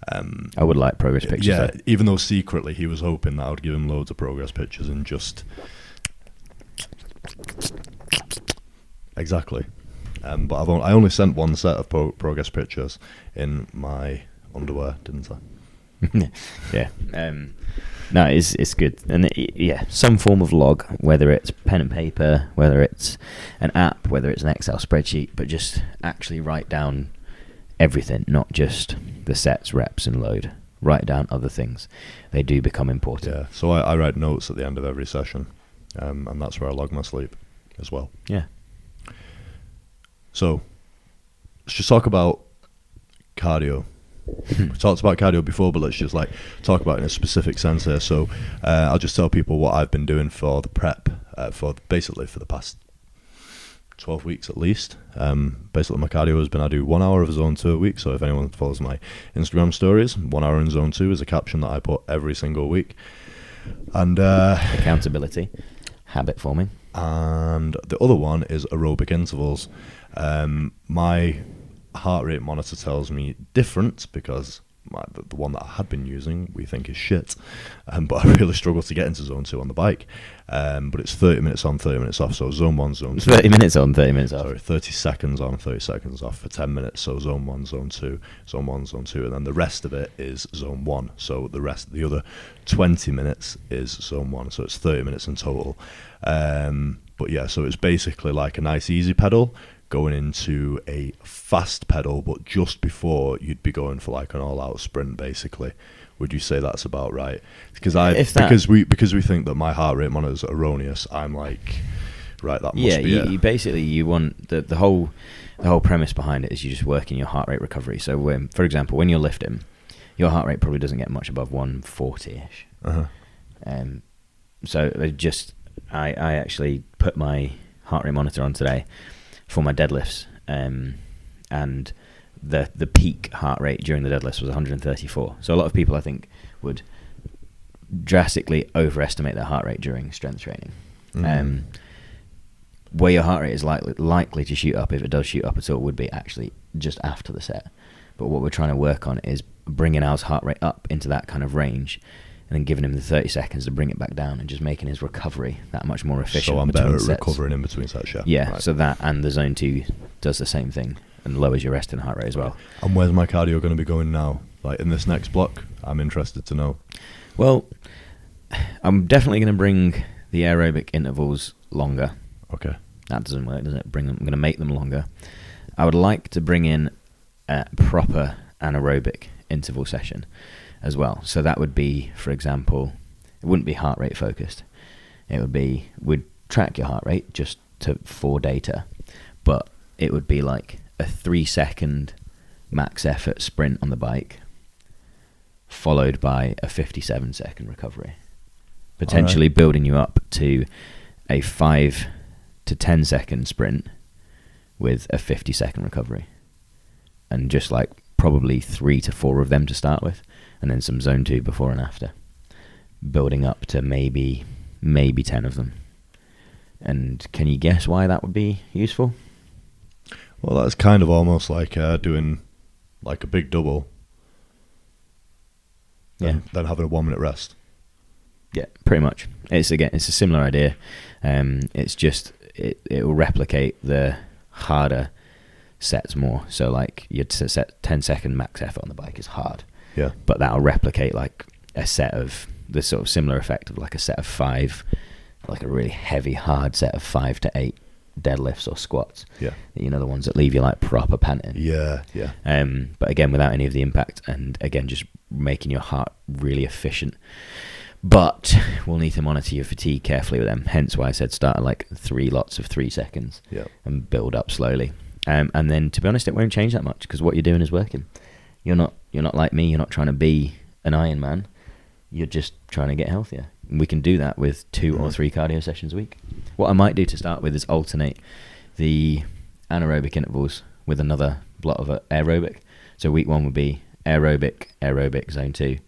I would like progress pictures. Yeah, even though secretly he was hoping that I would give him loads of progress pictures and just... Exactly. But I only sent one set of progress pictures in my underwear, didn't I? Yeah. No, it's good. And some form of log, whether it's pen and paper, whether it's an app, whether it's an Excel spreadsheet, but just actually write down everything, not just the sets, reps, and load. Write down other things. They do become important. Yeah, so I write notes at the end of every session, and that's where I log my sleep as well. Yeah. So, let's just talk about cardio. We talked about cardio before, but let's just talk about it in a specific sense here. So I'll just tell people what I've been doing for the prep for the past 12 weeks at least. Basically my cardio has been, I do 1 hour of zone 2 a week. So if anyone follows my Instagram stories, 1 hour in zone 2 is a caption that I put every single week. And accountability, habit forming. And the other one is aerobic intervals. My heart rate monitor tells me different, because the one that I had been using we think is shit, but I really struggle to get into zone 2 on the bike, but it's 30 minutes on, 30 minutes off, so zone 1, zone 2, 30 minutes on, 30 minutes off, sorry, 30 seconds on, 30 seconds off for 10 minutes, so zone 1, zone 2, zone 1, zone 2, and then the rest of it is zone 1, so the other 20 minutes is zone 1, so it's 30 minutes in total. But yeah, so it's basically like a nice easy pedal going into a fast pedal, but just before you'd be going for like an all-out sprint, basically. Would you say that's about right? Because we think that my heart rate monitor is erroneous. I'm like, right, that must be it. You basically, you want the whole premise behind it is you just work in your heart rate recovery. So for example, when you're lifting, your heart rate probably doesn't get much above 140-ish. So I actually put my heart rate monitor on today for my deadlifts, and the peak heart rate during the deadlifts was 134. So a lot of people, I think, would drastically overestimate their heart rate during strength training. Where your heart rate is likely to shoot up, if it does shoot up at all, would be actually just after the set. But what we're trying to work on is bringing our heart rate up into that kind of range, and then giving him the 30 seconds to bring it back down, and just making his recovery that much more efficient. So I'm better at recovering in between sets, yeah. Yeah, right. So that, and the zone 2 does the same thing and lowers your resting heart rate as well. And where's my cardio going to be going now? Like in this next block? I'm interested to know. Well, I'm definitely going to bring the aerobic intervals longer. Okay. That doesn't work, does it? I'm going to make them longer. I would like to bring in a proper anaerobic interval session as well. So that would be, for example, It wouldn't be heart rate focused. It would be, we'd track your heart rate just for data, but it would be like a 3-second max effort sprint on the bike, followed by a 57-second recovery, potentially building you up to a 5 to 10 second sprint with a 50-second recovery, and just like probably 3 to 4 of them to start with, and then some zone 2 before and after, building up to maybe 10 of them. And can you guess why that would be useful? Well, that's kind of almost like doing like a big double, then having a 1 minute rest. Yeah, pretty much. It's a similar idea. It's just it will replicate the harder sets more. So like you'd set 10-second max effort on the bike is hard. Yeah. But that'll replicate like a set of the sort of similar effect of like a set of 5, like a really heavy hard set of 5 to 8 deadlifts or squats. Yeah. You know, the ones that leave you like proper panting. Yeah. But again, without any of the impact, and again, just making your heart really efficient. But we'll need to monitor your fatigue carefully with them. Hence why I said start at like 3 lots of 3 seconds and build up slowly. And then, to be honest, it won't change that much because what you're doing is working. You're not like me. You're not trying to be an Ironman. You're just trying to get healthier. And we can do that with 2 or 3 cardio sessions a week. What I might do to start with is alternate the anaerobic intervals with another blot of aerobic. So week 1 would be aerobic, zone 2.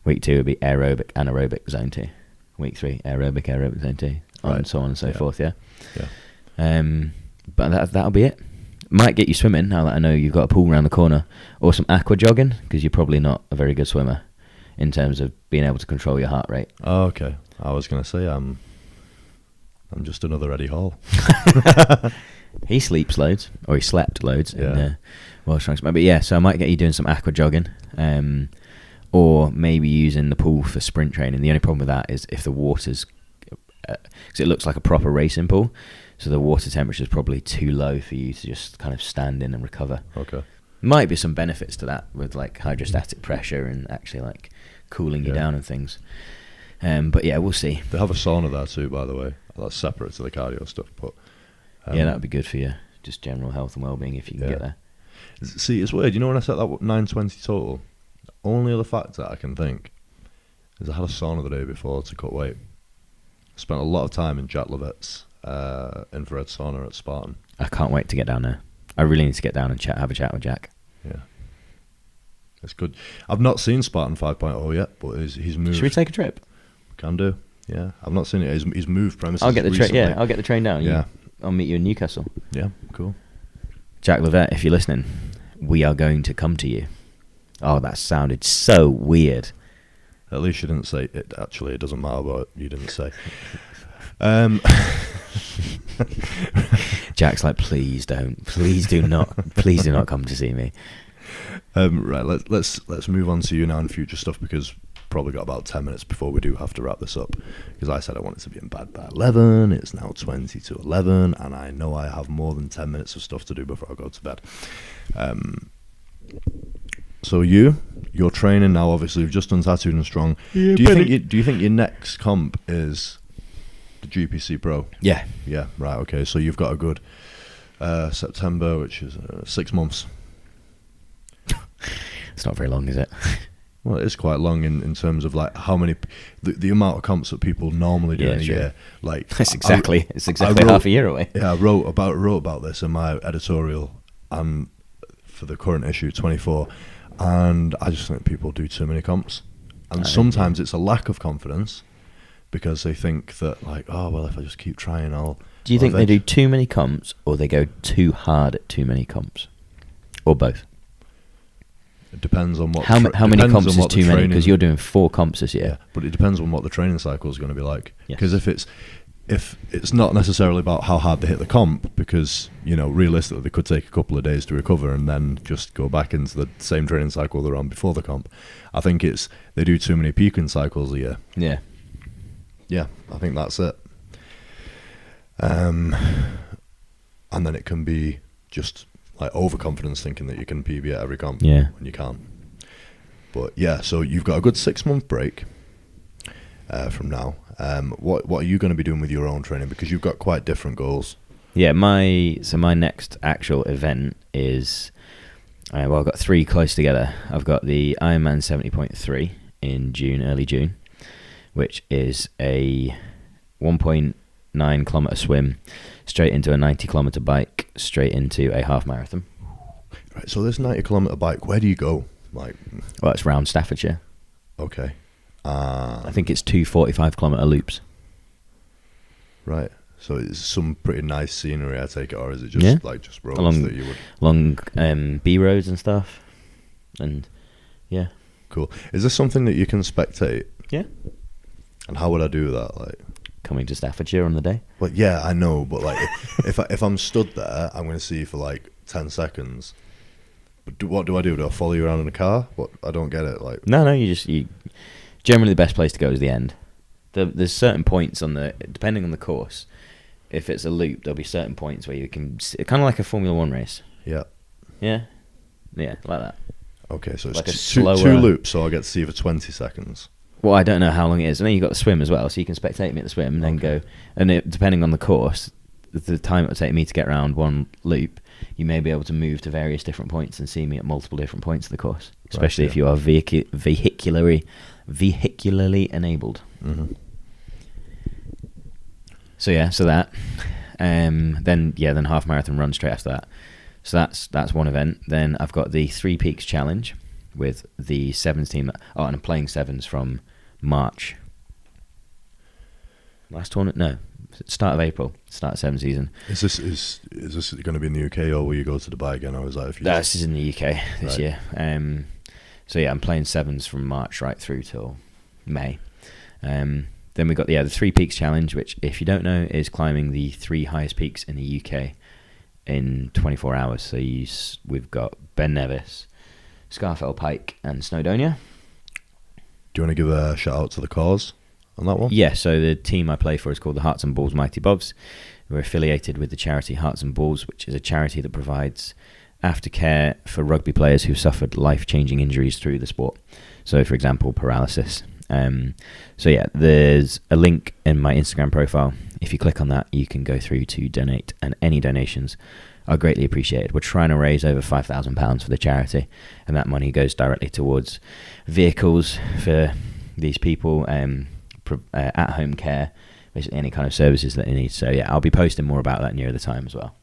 Week 2 would be aerobic, anaerobic, zone 2. Week 3, aerobic, zone 2. And so on and so forth, yeah. But that'll be it. Might get you swimming, now that I know you've got a pool around the corner, or some aqua jogging, because you're probably not a very good swimmer in terms of being able to control your heart rate. Oh, okay. I was going to say I'm just another Eddie Hall. He sleeps loads, or he slept loads. Yeah. But yeah, so I might get you doing some aqua jogging, or maybe using the pool for sprint training. The only problem with that is if the water's, because it looks like a proper racing pool, so the water temperature is probably too low for you to just kind of stand in and recover. Okay. Might be some benefits to that with like hydrostatic pressure and actually like cooling you down and things. But yeah, we'll see. They have a sauna there too, by the way. That's separate to the cardio stuff, but yeah, that would be good for you, just general health and well-being if you can get there. See, it's weird. You know, when I set that 920 total, the only other factor I can think is I had a sauna the day before to cut weight. I spent a lot of time in Jack Levette's infrared sauna at Spartan. I can't wait to get down there. I really need to get down and have a chat with Jack. Yeah, it's good. I've not seen Spartan 5.0 yet, but he's moved. Should we take a trip? Can do. Yeah, I've not seen it. He's moved premises. I'll get the train. Yeah, I'll get the train down. Yeah, I'll meet you in Newcastle. Yeah, cool. Jack Levette, if you're listening, we are going to come to you. Oh, that sounded so weird. At least you didn't say it. Actually, it doesn't matter what you didn't say. Jack's like, please do not come to see me. Right, let's move on to you now and future stuff, because probably got about 10 minutes before we do have to wrap this up, because I said I wanted to be in bed by 11. It's now 20 to 11, and I know I have more than 10 minutes of stuff to do before I go to bed. So you're training now. Obviously, you've just done Tattooed and Strong. Yeah, do you think your next comp is the GPC Pro? Yeah. Yeah. Right. Okay. So you've got a good September, which is 6 months. It's not very long, is it? Well, it is quite long in terms of like how many the amount of comps that people normally do in a year. Like it's exactly half a year away. Yeah, I wrote about this in my editorial and for the current issue 24, and I just think people do too many comps, and sometimes it's a lack of confidence because they think that like, oh well, if I just keep trying, I'll. Do you think they do too many comps, or they go too hard at too many comps, or both? It depends on what. How many comps is too many? Because you're doing 4 comps this year. Yeah, but it depends on what the training cycle is going to be like. Because if it's not necessarily about how hard they hit the comp, because realistically they could take a couple of days to recover and then just go back into the same training cycle they're on before the comp. I think it's they do too many peaking cycles a year. Yeah. Yeah, I think that's it. And then it can be just like overconfidence, thinking that you can PB at every comp when you can't. But yeah, so you've got a good 6 month break. from now. What are you going to be doing with your own training? Because you've got quite different goals. Yeah, my next actual event is, I've got 3 close together. I've got the Ironman 70.3 in June, early June, which is a 1.9 kilometre swim, straight into a 90 kilometre bike, straight into a half marathon. Right, so this 90 kilometre bike, where do you go? Well, it's round Staffordshire. Okay. I think it's 2 45 kilometre loops. Right. So it's some pretty nice scenery, I take it, or is it just just roads that you would... Along B roads and stuff. And, yeah. Cool. Is this something that you can spectate? Yeah. And how would I do that? Coming to Staffordshire on the day? Well, yeah, I know, but if I'm stood there, I'm going to see you for 10 seconds. But what do I do? Do I follow you around in a car? What? I don't get it. No, you generally the best place to go is the end. There's certain points depending on the course. If it's a loop, there'll be certain points where you can, kind of like a Formula 1 race. Yeah. Yeah? Yeah, like that. Okay, so like it's two loops, so I get to see you for 20 seconds. Well, I don't know how long it is. And then you've got the swim as well, so you can spectate me at the swim and then go. And depending on the course, the time it will take me to get around one loop, you may be able to move to various different points and see me at multiple different points of the course, especially if you are vehicularly enabled. Mm-hmm. So that, then half marathon run straight after that. So that's one event. Then I've got the 3 Peaks Challenge with the sevens team. And I'm playing sevens from March. Last tournament? No, start of April. Start of 7 season. Is this going to be in the UK, or will you go to Dubai again, or is that if you? This is in the UK this year. So yeah, I'm playing sevens from March right through till May. Then we got the 3 Peaks Challenge, which, if you don't know, is climbing the 3 highest peaks in the UK in 24 hours. So we've got Ben Nevis, Scafell Pike, and Snowdonia. Do you want to give a shout out to the cause on that one? Yeah, so the team I play for is called the Hearts and Balls Mighty Bobs. We're affiliated with the charity Hearts and Balls, which is a charity that provides aftercare for rugby players who suffered life-changing injuries through the sport. So, for example, paralysis. There's a link in my Instagram profile. If you click on that, you can go through to donate, and any donations are greatly appreciated. We're trying to raise over £5,000 for the charity, and that money goes directly towards vehicles for these people, at-home care, basically any kind of services that they need. So yeah, I'll be posting more about that near the time as well.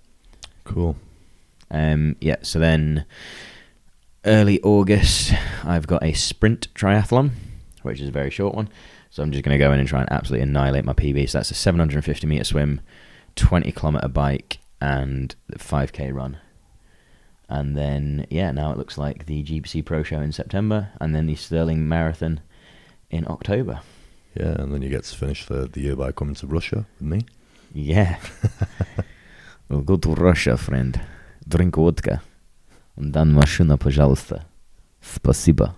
Cool. So then early August, I've got a sprint triathlon, which is a very short one. So I'm just going to go in and try and absolutely annihilate my PB. So that's a 750 metre swim, 20 kilometre bike, and the 5k run. And then, now it looks like the GBC Pro Show in September, and then the Stirling Marathon in October. Yeah, and then you get to finish the year by coming to Russia with me. Yeah. We'll go to Russia, friend. Drink vodka. And then машина, пожалуйста. Спасибо.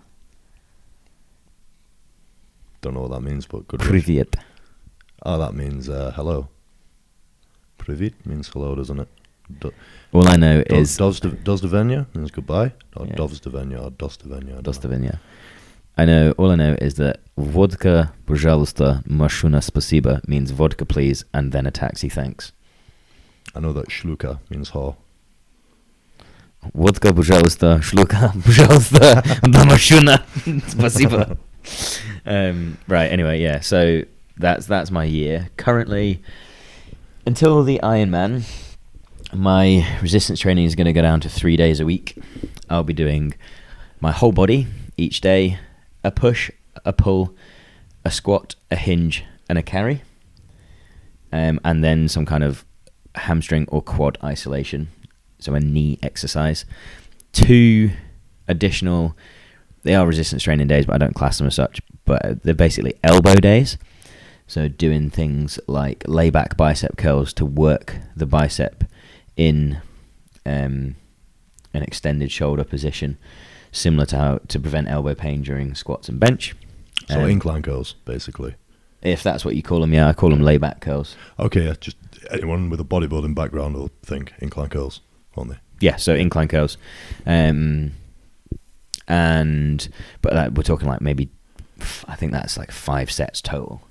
Don't know what that means, but good. Привет. Oh, that means hello. Привет means hello, doesn't it? All I know is... Dozdevenya means goodbye. Or yeah. Dovzdevenya or Dostevenya. Dostevenya. All I know is that vodka, пожалуйста, машина, спасибо means vodka, please, and then a taxi, thanks. I know that shluka means whore. Vodka, пожалуйста, шлюка, пожалуйста, да машина, спасибо. Right, anyway, yeah, so that's my year. Currently, until the Ironman, my resistance training is going to go down to 3 days a week. I'll be doing my whole body each day, a push, a pull, a squat, a hinge, and a carry. And then some kind of hamstring or quad isolation, so a knee exercise. 2 additional, they are resistance training days, but I don't class them as such, but they're basically elbow days. So doing things like layback bicep curls to work the bicep in an extended shoulder position, similar to how to prevent elbow pain during squats and bench. So incline curls, basically. If that's what you call them, yeah, I call them layback curls. Okay, yeah, just anyone with a bodybuilding background will think incline curls, won't they? Yeah, so incline curls. But we're talking like maybe I think that's like 5 sets total.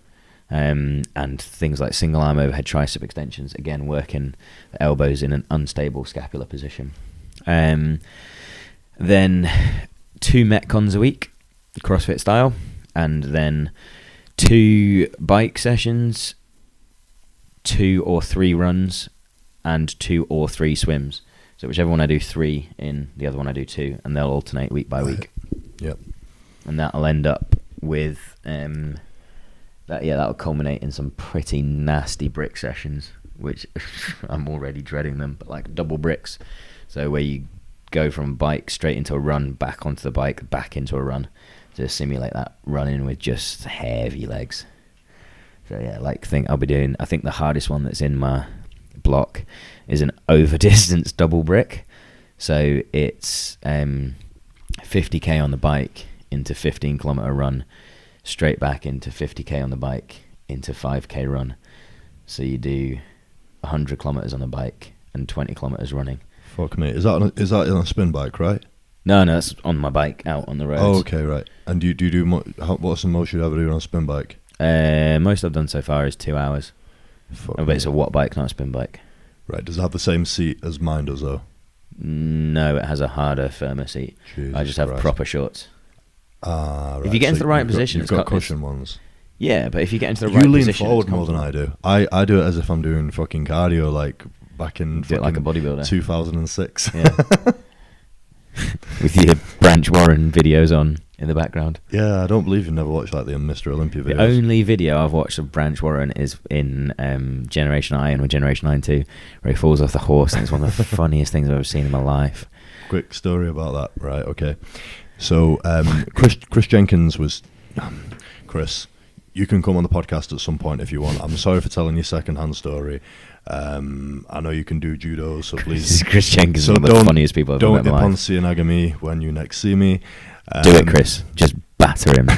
And things like single arm overhead tricep extensions, again working the elbows in an unstable scapular position. Then 2 metcons a week, CrossFit style, and then 2 bike sessions, 2 or 3 runs, and 2 or 3 swims. So whichever one I do 3 in, the other one I do 2, and they'll alternate week by week. Yep. And that'll end up with that'll culminate in some pretty nasty brick sessions, which I'm already dreading them, but like double bricks. So where you go from bike straight into a run, back onto the bike, back into a run, to simulate that running with just heavy legs. So yeah, I'll be doing, I think the hardest one that's in my block is an over distance double brick. So it's 50k on the bike into 15-kilometer run, straight back into 50k on the bike into 5k run. So you do 100 kilometers on the bike and 20 kilometers running. Fuck me. Is that on a spin bike, right? No, that's on my bike out on the roads. Oh, okay, right. And do you do what's the most you'd ever do on a spin bike? Most I've done so far is 2 hours. But it's a watt bike, not a spin bike. Right. Does it have the same seat as mine does, though? No, it has a harder, firmer seat. Jesus I just have Christ. proper shorts. Right. If you get into the right position, you've got cushion ones. Yeah, but if you get into the You right lean position, forward more than I do. I do it as if I'm doing fucking cardio, like back in do it like a bodybuilder. 2006. Yeah. With your Branch Warren videos on in the background. Yeah, I don't believe you've never watched like the Mr. Olympia videos. The only video I've watched of Branch Warren is in Generation Iron with Generation 9 2, where he falls off the horse, and it's one of the funniest things I've ever seen in my life. Quick story about that, right? Okay. So Chris Jenkins was... Chris, you can come on the podcast at some point if you want. I'm sorry for telling you second-hand story. I know you can do judo, so please... Chris Jenkins is one of the funniest people I've ever met in my life. Don't Ipponsi Nagami when you next see me. Do it, Chris. Just batter him.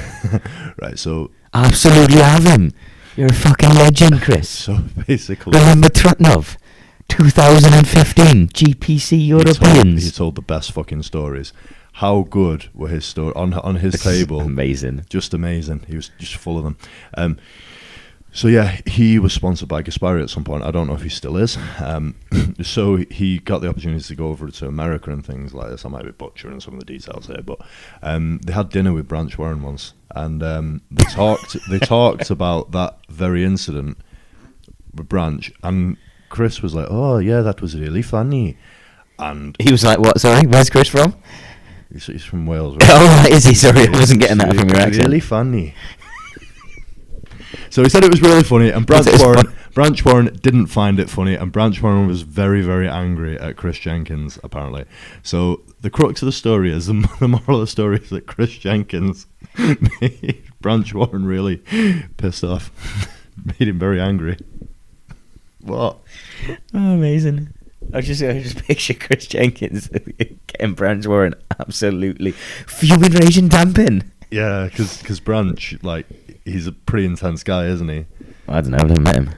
Right, so... Absolutely have him. You're a fucking legend, Chris. So basically... Remember Trutnov? 2015 GPC Europeans. He told the best fucking stories. How good were his stories on his table? Amazing. Just amazing. He was just full of them. So yeah, he was sponsored by Gaspari at some point. I don't know if he still is. So he got the opportunity to go over to America and things like this. I might be butchering some of the details here, but they had dinner with Branch Warren once, and they talked about that very incident with Branch, and Chris was like, "Oh yeah, that was really funny," and he was like, "What? Sorry, where's Chris from?" He's from Wales. Right? Oh, is he? Sorry, I wasn't getting that from your accent. Really funny. So he said it was really funny, and Branch Warren didn't find it funny, and Branch Warren was very, very angry at Chris Jenkins, apparently. So the crux of the story is, the moral of the story is that Chris Jenkins made Branch Warren really pissed off, made him very angry. What? Oh, amazing. I just picture Chris Jenkins getting Branch Warren absolutely fuming, raging, damping. Yeah, because Branch, like, he's a pretty intense guy, isn't he? I don't know, I've never met him.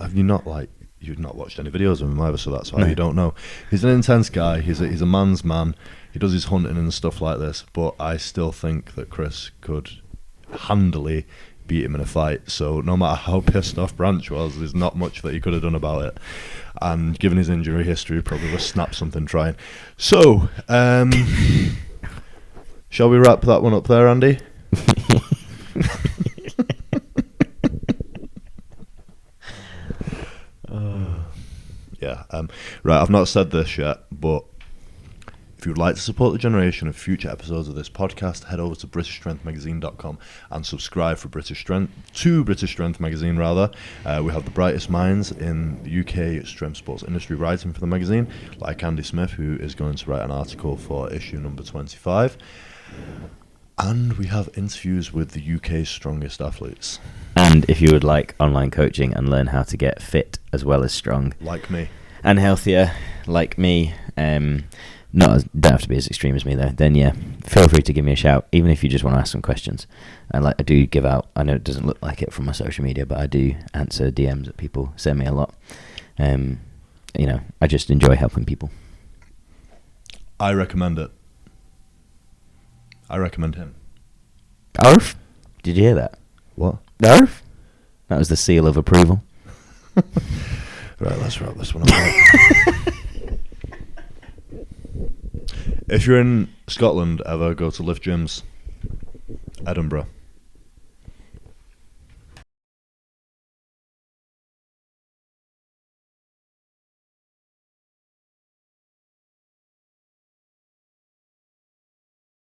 Have you not, like, you've not watched any videos of him either, so that's why you don't know. He's an intense guy, he's a man's man, he does his hunting and stuff like this, but I still think that Chris could handily beat him in a fight, so no matter how pissed off Branch was, there's not much that he could have done about it. And given his injury history, probably would have snapped something trying. So, shall we wrap that one up there, Andy? Yeah. Right, I've not said this yet, but if you would like to support the generation of future episodes of this podcast, head over to BritishStrengthMagazine.com and subscribe to British Strength Magazine, rather. We have the brightest minds in the UK strength sports industry writing for the magazine, like Andy Smith, who is going to write an article for issue number 25. And we have interviews with the UK's strongest athletes. And if you would like online coaching and learn how to get fit as well as strong, like me, and healthier, like me, don't have to be as extreme as me though, then yeah, feel free to give me a shout, even if you just want to ask some questions. And I do give out, I know it doesn't look like it from my social media, but I do answer DMs that people send me a lot. I just enjoy helping people. I recommend it. I recommend him. Arf. Did you hear that? What? Arf. That was the seal of approval. Right, let's wrap this one up. If you're in Scotland ever, go to lift gyms. Edinburgh.